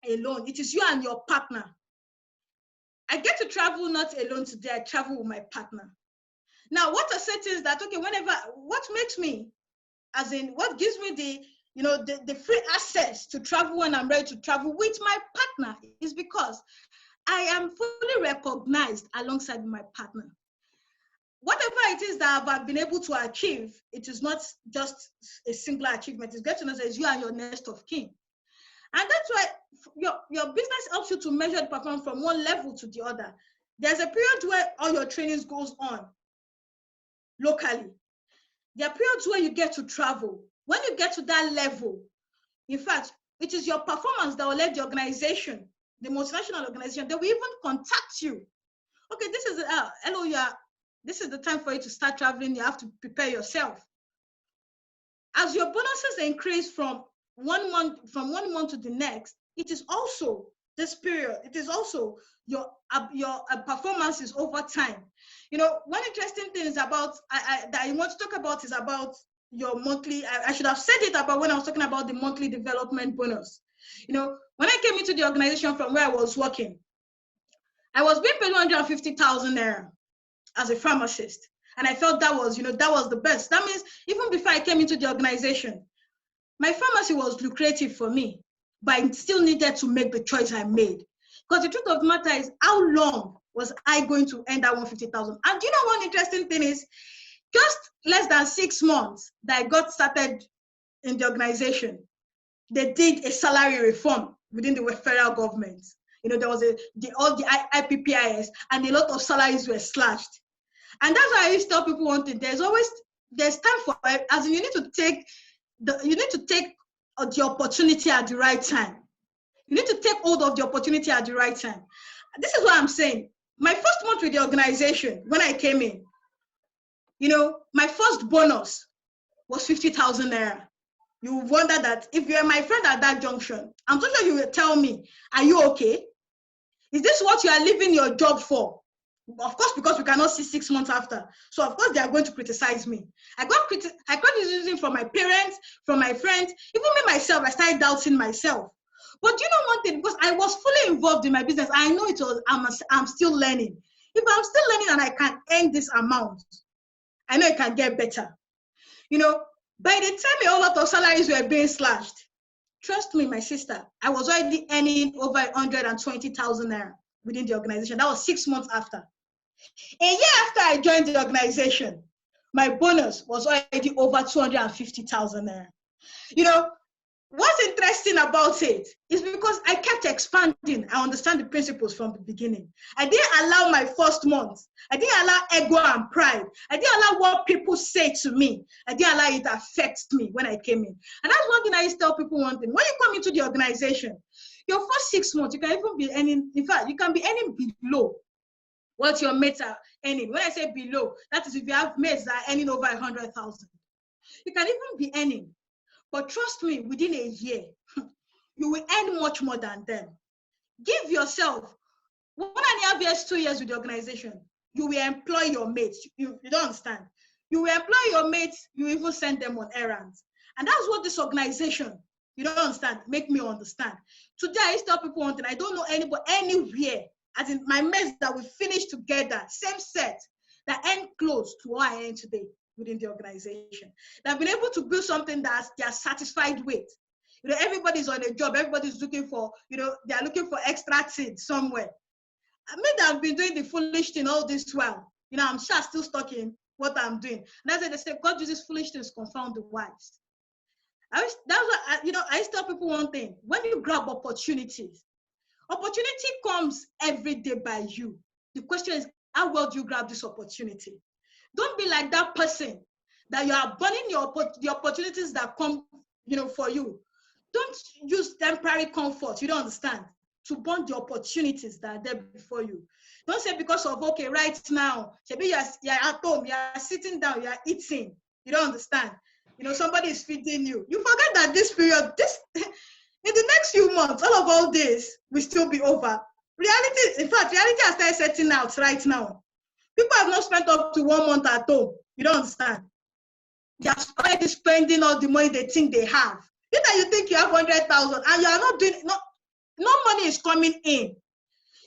alone. It is you and your partner. I get to travel not alone today, I travel with my partner. Now, what I said is that, okay, what makes me, what gives me the free access to travel when I'm ready to travel with my partner is because I am fully recognized alongside my partner. Whatever it is that I've been able to achieve, it is not just a single achievement. It's get to know that it's you and your next of kin. And that's why your business helps you to measure the performance from one level to the other. There's a period where all your trainings goes on locally. There are periods where you get to travel. When you get to that level, in fact, it is your performance that will let the organization, the multinational organization, they will even contact you. Okay, this is this is the time for you to start traveling. You have to prepare yourself. As your bonuses increase from 1 month to the next, it is also this period. It is also your performances over time. One interesting thing is about that I want to talk about is about your monthly. I should have said it about when I was talking about the monthly development bonus. When I came into the organization from where I was working, I was being paid 150,000 naira as a pharmacist, and I felt that was the best. That means even before I came into the organization, my pharmacy was lucrative for me, but I still needed to make the choice I made. Because the truth of the matter is, how long was I going to earn that 150,000? And do you know one interesting thing is, just less than 6 months that I got started in the organization, they did a salary reform. within the federal government. You know, there was all the IPPIS, and a lot of salaries were slashed. And that's why I used to tell people one thing: there's time for, as in, you need to take the opportunity at the right time. You need to take hold of the opportunity at the right time. This is what I'm saying. My first month with the organization, when I came in, you know, my first bonus was 50,000 naira. You wonder that if you're my friend at that junction, I'm so sure you will tell me, are you okay? Is this what you are leaving your job for? Of course, because we cannot see 6 months after. So of course they are going to criticize me. I got criticism from my parents, from my friends, even me myself. I started doubting myself. But you know one thing, because I was fully involved in my business, I know I'm still learning. If I'm still learning and I can earn this amount, I know it can get better. You know, by the time a whole lot of salaries were being slashed, trust me, my sister, I was already earning over 120,000 naira within the organization. That was 6 months after. A year after I joined the organization, my bonus was already over 250,000 naira. You know, what's interesting about it is because I kept expanding. I understand the principles from the beginning. I didn't allow my first month. I didn't allow ego and pride. I didn't allow what people say to me. I didn't allow it to affect me when I came in. And that's one thing I used to tell people one thing. When you come into the organization, your first 6 months, you can even be earning, in fact, you can be earning below what your mates are earning. When I say below, that is if you have mates that are earning over 100,000. You can even be earning. But trust me, within a year, you will earn much more than them. Give yourself 1.5 years, 2 years with the organization. You will employ your mates. You don't understand. You will employ your mates. You even send them on errands. And that's what this organization, you don't understand, make me understand. Today, I used to tell people one thing. I don't know anybody anywhere, as in my mates that we finish together, same set, that earn close to what I earn today within the organization. They've been able to build something that they are satisfied with. You know, everybody's on a job, everybody's looking for, you know, they're looking for extra things somewhere. I mean, I've been doing the foolish thing all this while. You know, I'm sure still stuck in what I'm doing. And that's why they say God uses foolish things to confound the wise. That's what I used to tell people one thing. When you grab opportunities, opportunity comes every day by you. The question is, how well do you grab this opportunity? Don't be like that person that you are burning the opportunities that come, you know, for you. Don't use temporary comfort, you don't understand, to burn the opportunities that are there before you. Don't say because of, okay, right now, maybe you're at home, you're sitting down, you're eating, you don't understand. You know, somebody is feeding you. You forget that this period, in the next few months, all this will still be over. In fact, reality has started setting out right now. People have not spent up to 1 month at home. You don't understand. They are already spending all the money they think they have. You think you have 100,000 and you are not doing, no money is coming in.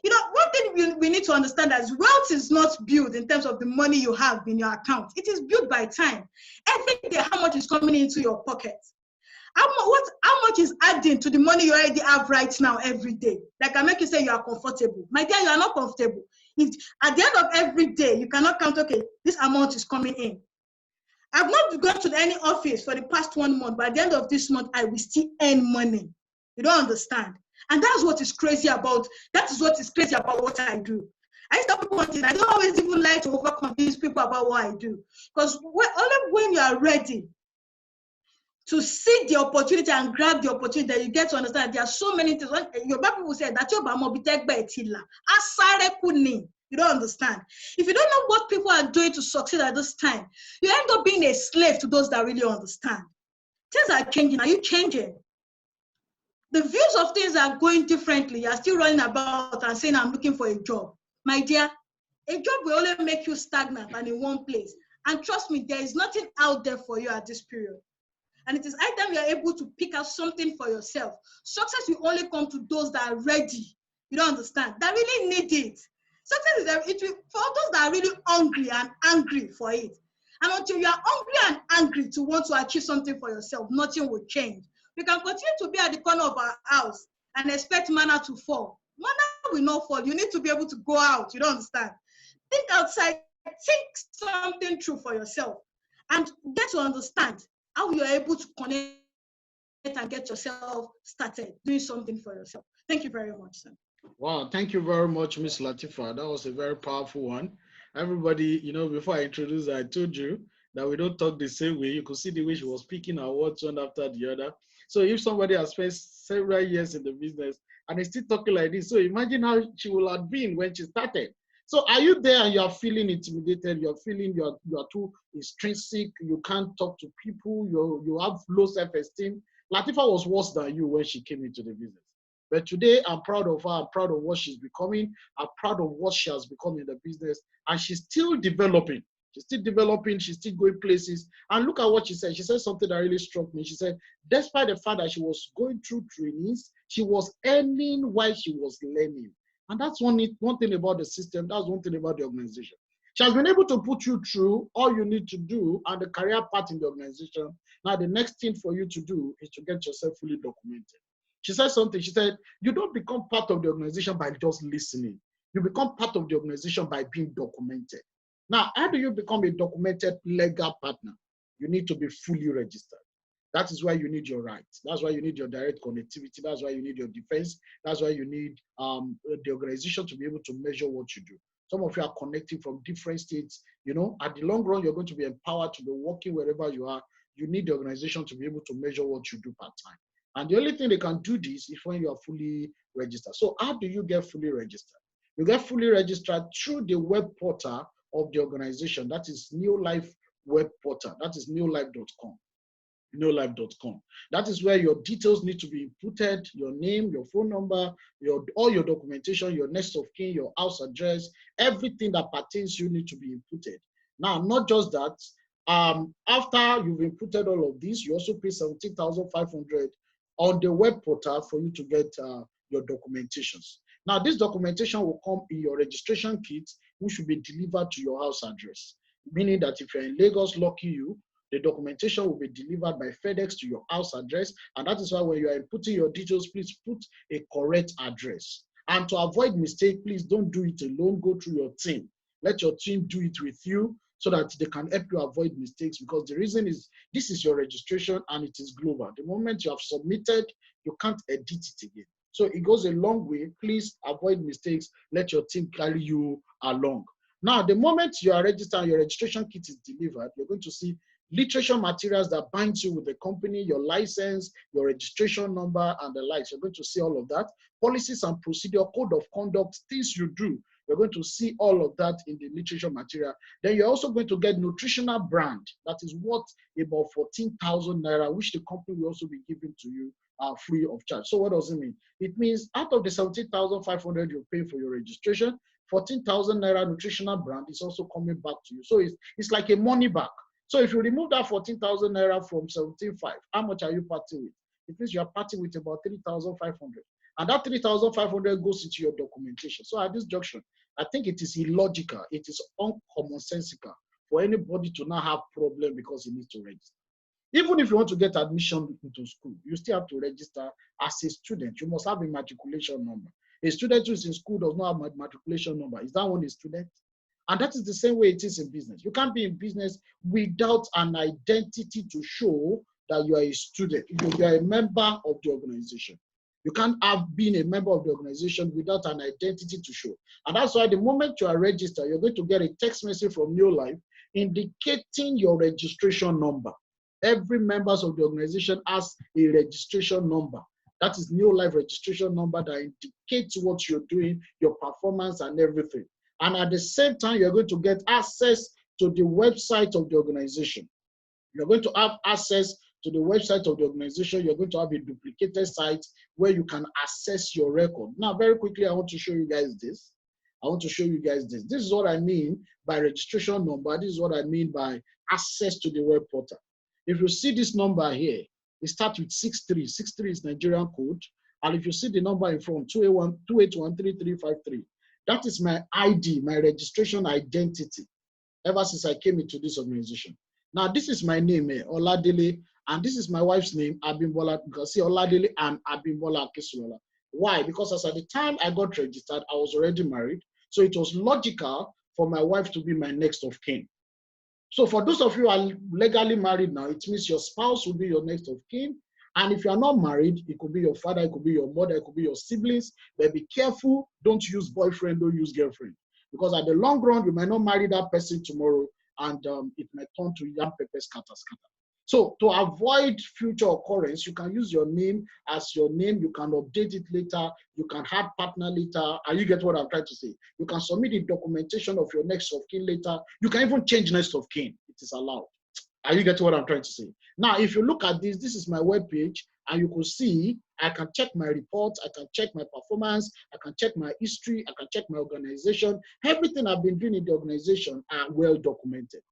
You know, one thing we need to understand is wealth is not built in terms of the money you have in your account. It is built by time. Every day, how much is coming into your pocket? How much is adding to the money you already have right now every day? That can make you say you are comfortable. My dear, you are not comfortable. If at the end of every day, you cannot count, okay, this amount is coming in. I've not gone to any office for the past 1 month, but at the end of this month, I will still earn money. You don't understand. And that's what is crazy about, what I do. I used to tell people one thing, I don't always even like to over-convince people about what I do. Because only when you are ready to see the opportunity and grab the opportunity that you get to understand there are so many things. When your people will say that you don't understand. If you don't know what people are doing to succeed at this time, you end up being a slave to those that really understand. Things are changing. Are you changing? The views of things are going differently. You're still running about and saying, I'm looking for a job. My dear, a job will only make you stagnant and in one place. And trust me, there is nothing out there for you at this period. And it is high time you are able to pick out something for yourself. Success will only come to those that are ready. You don't understand? That really need it. Success is for those that are really hungry and angry for it. And until you are hungry and angry to want to achieve something for yourself, nothing will change. We can continue to be at the corner of our house and expect manna to fall. Manna will not fall. You need to be able to go out. You don't understand? Think outside. Think something true for yourself. And get to understand how you are able to connect and get yourself started doing something for yourself. Thank you very much, sir. Wow, thank you very much, Miss Lateefah. That was a very powerful one. Everybody, before I introduce her, I told you that we don't talk the same way. You could see the way she was speaking her words one after the other. So if somebody has spent several years in the business and is still talking like this, so imagine how she will have been when she started. So are you there and you are feeling intimidated? You're feeling you are too intrinsic. You can't talk to people. You have low self-esteem. Lateefah was worse than you when she came into the business. But today, I'm proud of her. I'm proud of what she's becoming. I'm proud of what she has become in the business. And she's still developing. She's still developing. She's still going places. And look at what she said. She said something that really struck me. She said, despite the fact that she was going through trainings, she was earning while she was learning. And that's one thing about the system. That's one thing about the organization. She has been able to put you through all you need to do and the career path in the organization. Now, the next thing for you to do is to get yourself fully documented. She said something. She said, you don't become part of the organization by just listening. You become part of the organization by being documented. Now, how do you become a documented legal partner? You need to be fully registered. That is why you need your rights. That's why you need your direct connectivity. That's why you need your defense. That's why you need the organization to be able to measure what you do. Some of you are connecting from different states. At the long run, you're going to be empowered to be working wherever you are. You need the organization to be able to measure what you do part-time. And the only thing they can do this is when you are fully registered. So how do you get fully registered? You get fully registered through the web portal of the organization. That is Neolife web portal. That is neolife.com. Neolife.com. That is where your details need to be inputted, your name, your phone number, all your documentation, your next of kin, your house address, everything that pertains you need to be inputted. Now, not just that, after you've inputted all of this, you also pay 17,500 on the web portal for you to get your documentations. Now, this documentation will come in your registration kit, which will be delivered to your house address. Meaning that if you're in Lagos, lucky you, the documentation will be delivered by FedEx to your house address. And that is why when you are inputting your details, please put a correct address. And to avoid mistake, please don't do it alone. Go through your team. Let your team do it with you so that they can help you avoid mistakes, because the reason is this is your registration and it is global. The moment you have submitted, you can't edit it again. So it goes a long way. Please avoid mistakes. Let your team carry you along. Now, the moment you are registered and your registration kit is delivered, you're going to see literature materials that bind you with the company, your license, your registration number, and the likes. You're going to see all of that. Policies and procedure, code of conduct, things you do. You're going to see all of that in the literature material. Then you're also going to get nutritional brand that is worth about 14,000 naira, which the company will also be giving to you free of charge. So what does it mean? It means out of the 17,500 you pay for your registration, 14,000 naira nutritional brand is also coming back to you. So it's like a money back. So if you remove that 14,000 naira from 17,500, how much are you parting with? It means you are parting with about 3,500. And that 3,500 goes into your documentation. So at this junction, I think it is illogical, it is uncommonsensical for anybody to not have problem because he needs to register. Even if you want to get admission into school, you still have to register as a student. You must have a matriculation number. A student who is in school does not have a matriculation number. Is that one a student? And that is the same way it is in business. You can't be in business without an identity to show that you are a student, you are a member of the organization. You can't have been a member of the organization without an identity to show. And that's why the moment you are registered, you're going to get a text message from Neolife indicating your registration number. Every member of the organization has a registration number. That is Neolife registration number that indicates what you're doing, your performance and everything. And at the same time, you're going to get access to the website of the organization. You're going to have access to the website of the organization. You're going to have a duplicated site where you can access your record. Now, very quickly, I want to show you guys this. This is what I mean by registration number. This is what I mean by access to the web portal. If you see this number here, it starts with 63. 63 is Nigerian code. And if you see the number in front, 281-281-3353, that is my ID, my registration identity, ever since I came into this organization. Now, this is my name, Oladele, and this is my wife's name, Abimbola. You can see Oladele and Abimbola Akesulola. Why? Because as at the time I got registered, I was already married. So it was logical for my wife to be my next of kin. So for those of you who are legally married now, it means your spouse will be your next of kin. And if you are not married, it could be your father, it could be your mother, it could be your siblings. But be careful, don't use boyfriend, don't use girlfriend. Because at the long run, you might not marry that person tomorrow, and it might turn to yam pepper scatter. So to avoid future occurrence, you can use your name as your name. You can update it later. You can add partner later. And you get what I'm trying to say. You can submit the documentation of your next of kin later. You can even change next of kin. It is allowed. Are you getting what I'm trying to say? Now, if you look at this, this is my web page, and you can see I can check my reports, I can check my performance, I can check my history, I can check my organization. Everything I've been doing in the organization are well documented.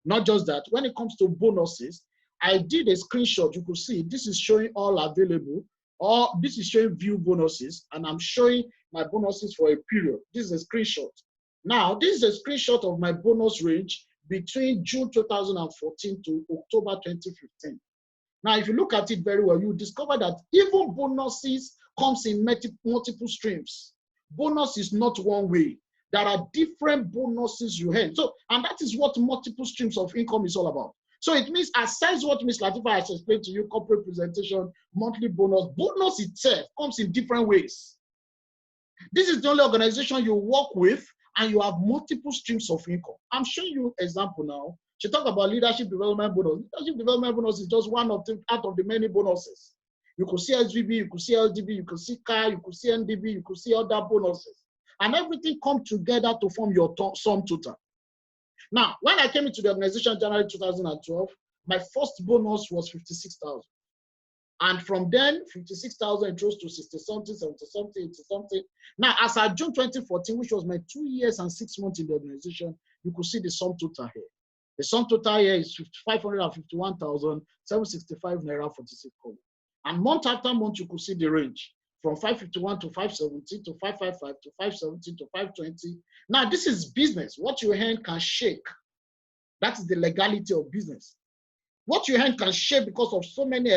Not just that, when it comes to bonuses, I did a screenshot. You could see this is showing all available, or this is showing view bonuses, and I'm showing my bonuses for a period. This is a screenshot. Now, this is a screenshot of my bonus range between June 2014 to October 2015. Now, if you look at it very well, you discover that even bonuses comes in multiple streams. Bonus is not one way. There are different bonuses you earn. So, and that is what multiple streams of income is all about. So it means, aside what Ms. Lateefah has explained to you, corporate presentation, monthly bonus, bonus itself comes in different ways. This is the only organization you work with, and you have multiple streams of income. I'm showing you an example now. She talked about leadership development bonus. Leadership development bonus is just one of the out of the many bonuses. You could see SVB, you could see LDB, you could see CAR, you could see NDB, you could see other bonuses. And everything come together to form your sum total. Now, when I came into the organization in January 2012, my first bonus was 56,000. And from then, 56,000 rose to 60-something, 70-something, 80-something. Now, as of June 2014, which was my 2 years and 6 months in the organization, you could see the sum total here. The sum total here is 551,765 naira 46 kobo. And month after month, you could see the range from 551 to 570 to 555 to 570 to 520. Now, this is business. What you earn can shake. That is the legality of business. What you earn can shake because of so many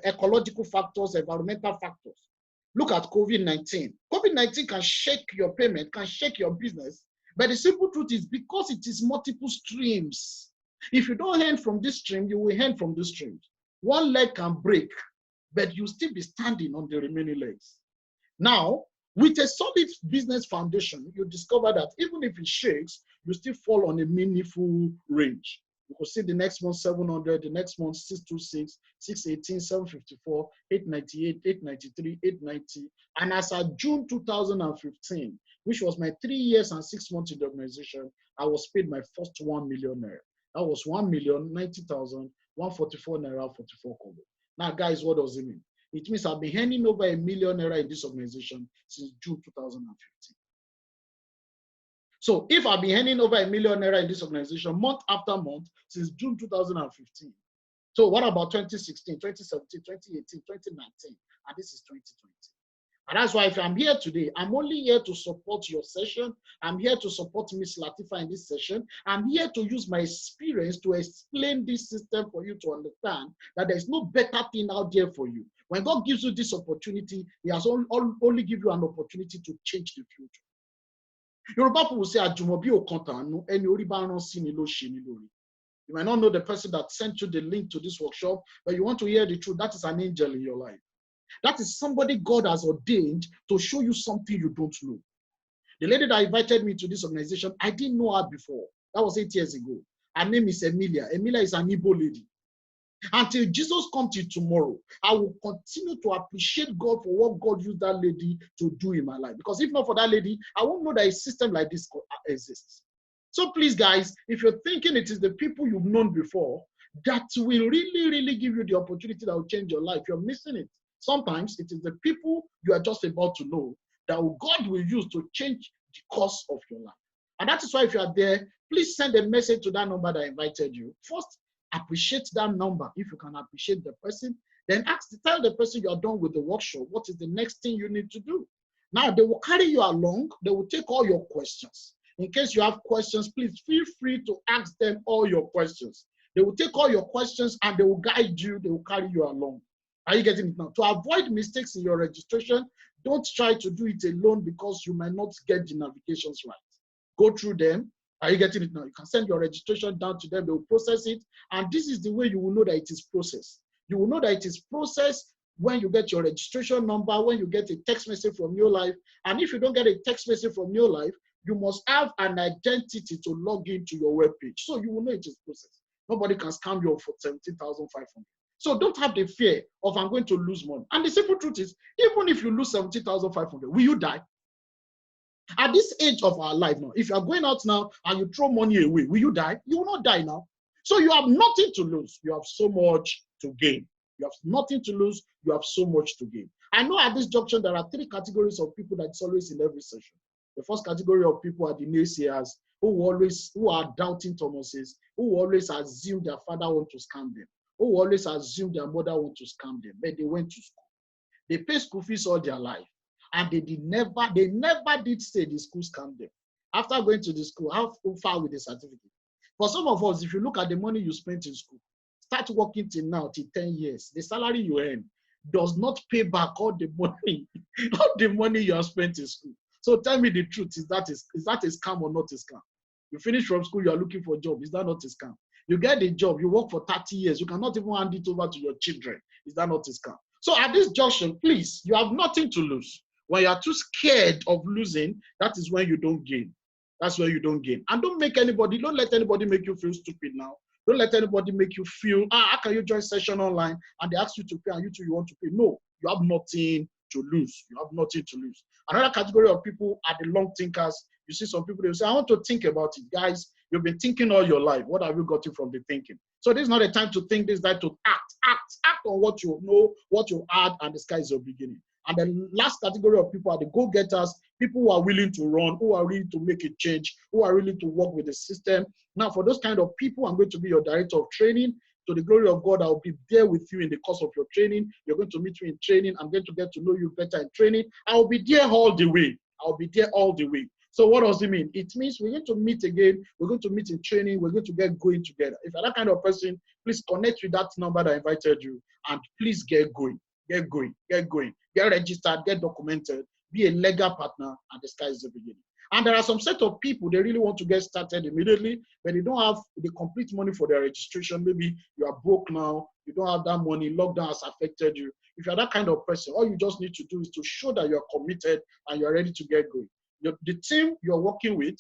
ecological factors, environmental factors. Look at COVID-19. COVID-19 can shake your payment, can shake your business. But the simple truth is, because it is multiple streams, if you don't earn from this stream, you will earn from this stream. One leg can break, but you'll still be standing on the remaining legs. Now, with a solid business foundation, you discover that even if it shakes, you still fall on a meaningful range. You could see the next month 700, the next month 626, 618, 754, 898, 893, 890. And as of June 2015, which was my 3 years and 6 months in the organization, I was paid my first 1 million naira. That was 1,090,144 naira 44 kobo. Now, guys, what does it mean? It means I've been earning over 1 million naira in this organization since June 2015. So if I've been earning over 1 million naira in this organization month after month since June 2015. So what about 2016, 2017, 2018, 2019, and this is 2020? And that's why if I'm here today, I'm only here to support your session. I'm here to support Ms. Lateefah in this session. I'm here to use my experience to explain this system for you to understand that there's no better thing out there for you. When God gives you this opportunity, He has only give you an opportunity to change the future. Yoruba people will say, "Ajumobi okontanu, eni ori ba ran si ni lo se ni lori." You might not know the person that sent you the link to this workshop, but you want to hear the truth. That is an angel in your life. That is somebody God has ordained to show you something you don't know. The lady that invited me to this organization, I didn't know her before. That was 8 years ago. Her name is Emilia. Emilia is an Igbo lady. Until Jesus comes to tomorrow, I will continue to appreciate God for what God used that lady to do in my life. Because if not for that lady, I won't know that a system like this exists. So please, guys, if you're thinking it is the people you've known before, that will really, really give you the opportunity that will change your life. You're missing it. Sometimes it is the people you are just about to know that God will use to change the course of your life. And that is why if you are there, please send a message to that number that invited you. First, appreciate that number. If you can appreciate the person, then tell the person you are done with the workshop, what is the next thing you need to do. Now, they will carry you along. They will take all your questions. In case you have questions, please feel free to ask them all your questions. They will take all your questions and they will guide you. They will carry you along. Are you getting it now? To avoid mistakes in your registration, don't try to do it alone because you might not get the navigations right. Go through them. Are you getting it now? You can send your registration down to them. They will process it. And this is the way you will know that it is processed. You will know that it is processed when you get your registration number, when you get a text message from Neolife. And if you don't get a text message from Neolife, you must have an identity to log into your web page. So you will know it is processed. Nobody can scam you for 17,500. So don't have the fear of I'm going to lose money. And the simple truth is, even if you lose 17,500, will you die? At this age of our life now, if you are going out now and you throw money away, will you die? You will not die now. So you have nothing to lose. You have so much to gain. You have nothing to lose. You have so much to gain. I know at this junction, there are three categories of people that's always in every session. The first category of people are the naysayers, who are doubting Thomases, who always assume their father want to scam them, who always assume their mother want to scam them, but they went to school. They pay school fees all their life. And they never did say the school scammed them. After going to the school, how far with the certificate? For some of us, if you look at the money you spent in school, start working till now, till 10 years, the salary you earn does not pay back all the money you have spent in school. So tell me the truth, is that a scam or not a scam? You finish from school, you are looking for a job, is that not a scam? You get a job, you work for 30 years, you cannot even hand it over to your children, is that not a scam? So at this junction, please, you have nothing to lose. When you are too scared of losing, that is when you don't gain. That's where you don't gain. And don't let anybody make you feel stupid now. Don't let anybody make you feel, how can you join session online and they ask you to pay and you want to pay? No, you have nothing to lose. You have nothing to lose. Another category of people are the long thinkers. You see some people, they say, I want to think about it. Guys, you've been thinking all your life. What have you gotten from the thinking? So this is not a time to think, this is time to act on what you know, what you add, and the sky is your beginning. And the last category of people are the go-getters, people who are willing to run, who are willing to make a change, who are willing to work with the system. Now, for those kind of people, I'm going to be your director of training. To the glory of God, I'll be there with you in the course of your training. You're going to meet me in training. I'm going to get to know you better in training. I'll be there all the way. I'll be there all the way. So what does it mean? It means we're going to meet again. We're going to meet in training. We're going to get going together. If you're that kind of person, please connect with that number that I invited you, and please get going. Get going, get going, get registered, get documented, be a legal partner, and the sky is the beginning. And there are some set of people, they really want to get started immediately, but they don't have the complete money for their registration. Maybe you are broke now, you don't have that money, lockdown has affected you. If you're that kind of person, all you just need to do is to show that you're committed and you're ready to get going. The team you're working with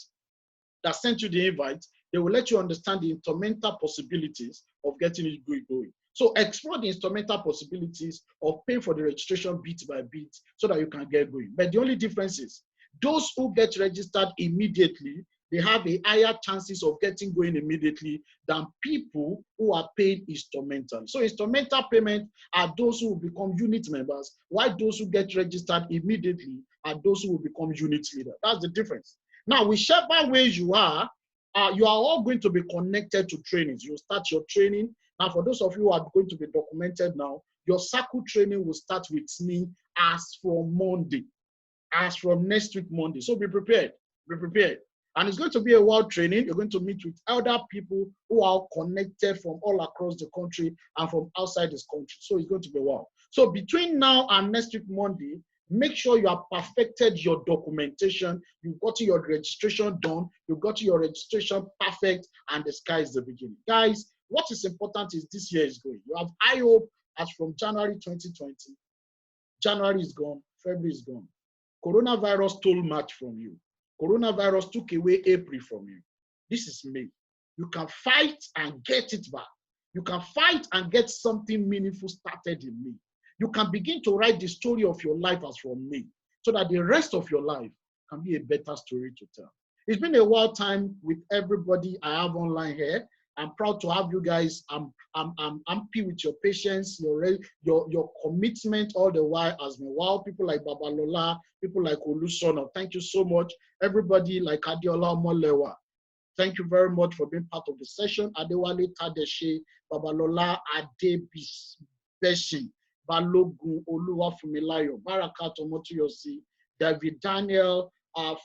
that sent you the invite, they will let you understand the instrumental possibilities of getting it going. So explore the instrumental possibilities of paying for the registration bit by bit so that you can get going. But the only difference is those who get registered immediately, they have a higher chances of getting going immediately than people who are paid instrumental. So instrumental payment are those who will become unit members, while those who get registered immediately are those who will become unit leaders. That's the difference. Now, whichever way you are all going to be connected to trainings. You start your training. Now, for those of you who are going to be documented now, your circle training will start with me as from Monday, as from next week, Monday. So be prepared, be prepared. And it's going to be a wild training. You're going to meet with other people who are connected from all across the country and from outside this country. So it's going to be wild. So between now and next week, Monday, make sure you have perfected your documentation. You've got your registration done. You've got your registration perfect, and the sky is the beginning. Guys, what is important is this year is going. You have high hope as from January 2020. January is gone. February is gone. Coronavirus stole March from you. Coronavirus took away April from you. This is May. You can fight and get it back. You can fight and get something meaningful started in May. You can begin to write the story of your life as from me, so that the rest of your life can be a better story to tell. It's been a wild time with everybody I have online here. I'm proud to have you guys. I'm happy with your patience, your commitment all the while has been wow. People like Babalola, people like Olusono, thank you so much. Everybody like Adiola Molewa, thank you very much for being part of the session. Adewale Tadeshe, Babalola Adebeshi, Balogun Oluwafumilayo, Barakat Omotuyosi, David Daniel,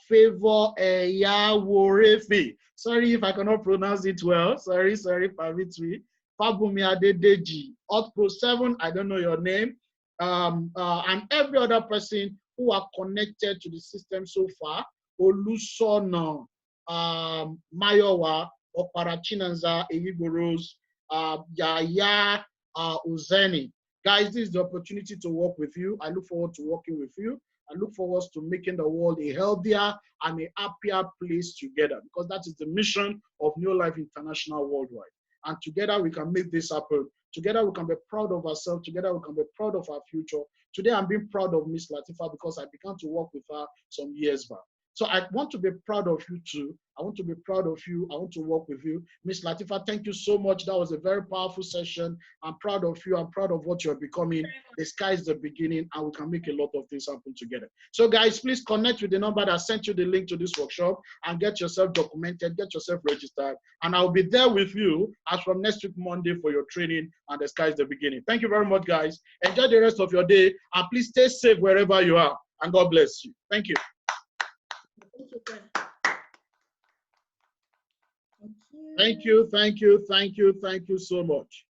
Favor Eyaworefe. Sorry if I cannot pronounce it well. Sorry, Pavitri. Fabumi Adedeji, Pro 7, I don't know your name. And every other person who are connected to the system so far. Olusono, Mayowa, Oparachinanza, Eyiboros, Yaya, Uzeni. Guys, this is the opportunity to work with you. I look forward to working with you. I look forward to making the world a healthier and a happier place together, because that is the mission of Neolife International worldwide. And together we can make this happen. Together we can be proud of ourselves. Together we can be proud of our future. Today I'm being proud of Miss Lateefah because I began to work with her some years back. So I want to be proud of you too. I want to be proud of you. I want to work with you. Miss Lateefah, thank you so much. That was a very powerful session. I'm proud of you. I'm proud of what you're becoming. The sky is the beginning, and we can make a lot of things happen together. So guys, please connect with the number that sent you the link to this workshop and get yourself documented, get yourself registered. And I'll be there with you as from next week, Monday, for your training, and the sky is the beginning. Thank you very much, guys. Enjoy the rest of your day, and please stay safe wherever you are. And God bless you. Thank you. Thank you, thank you, thank you, thank you so much.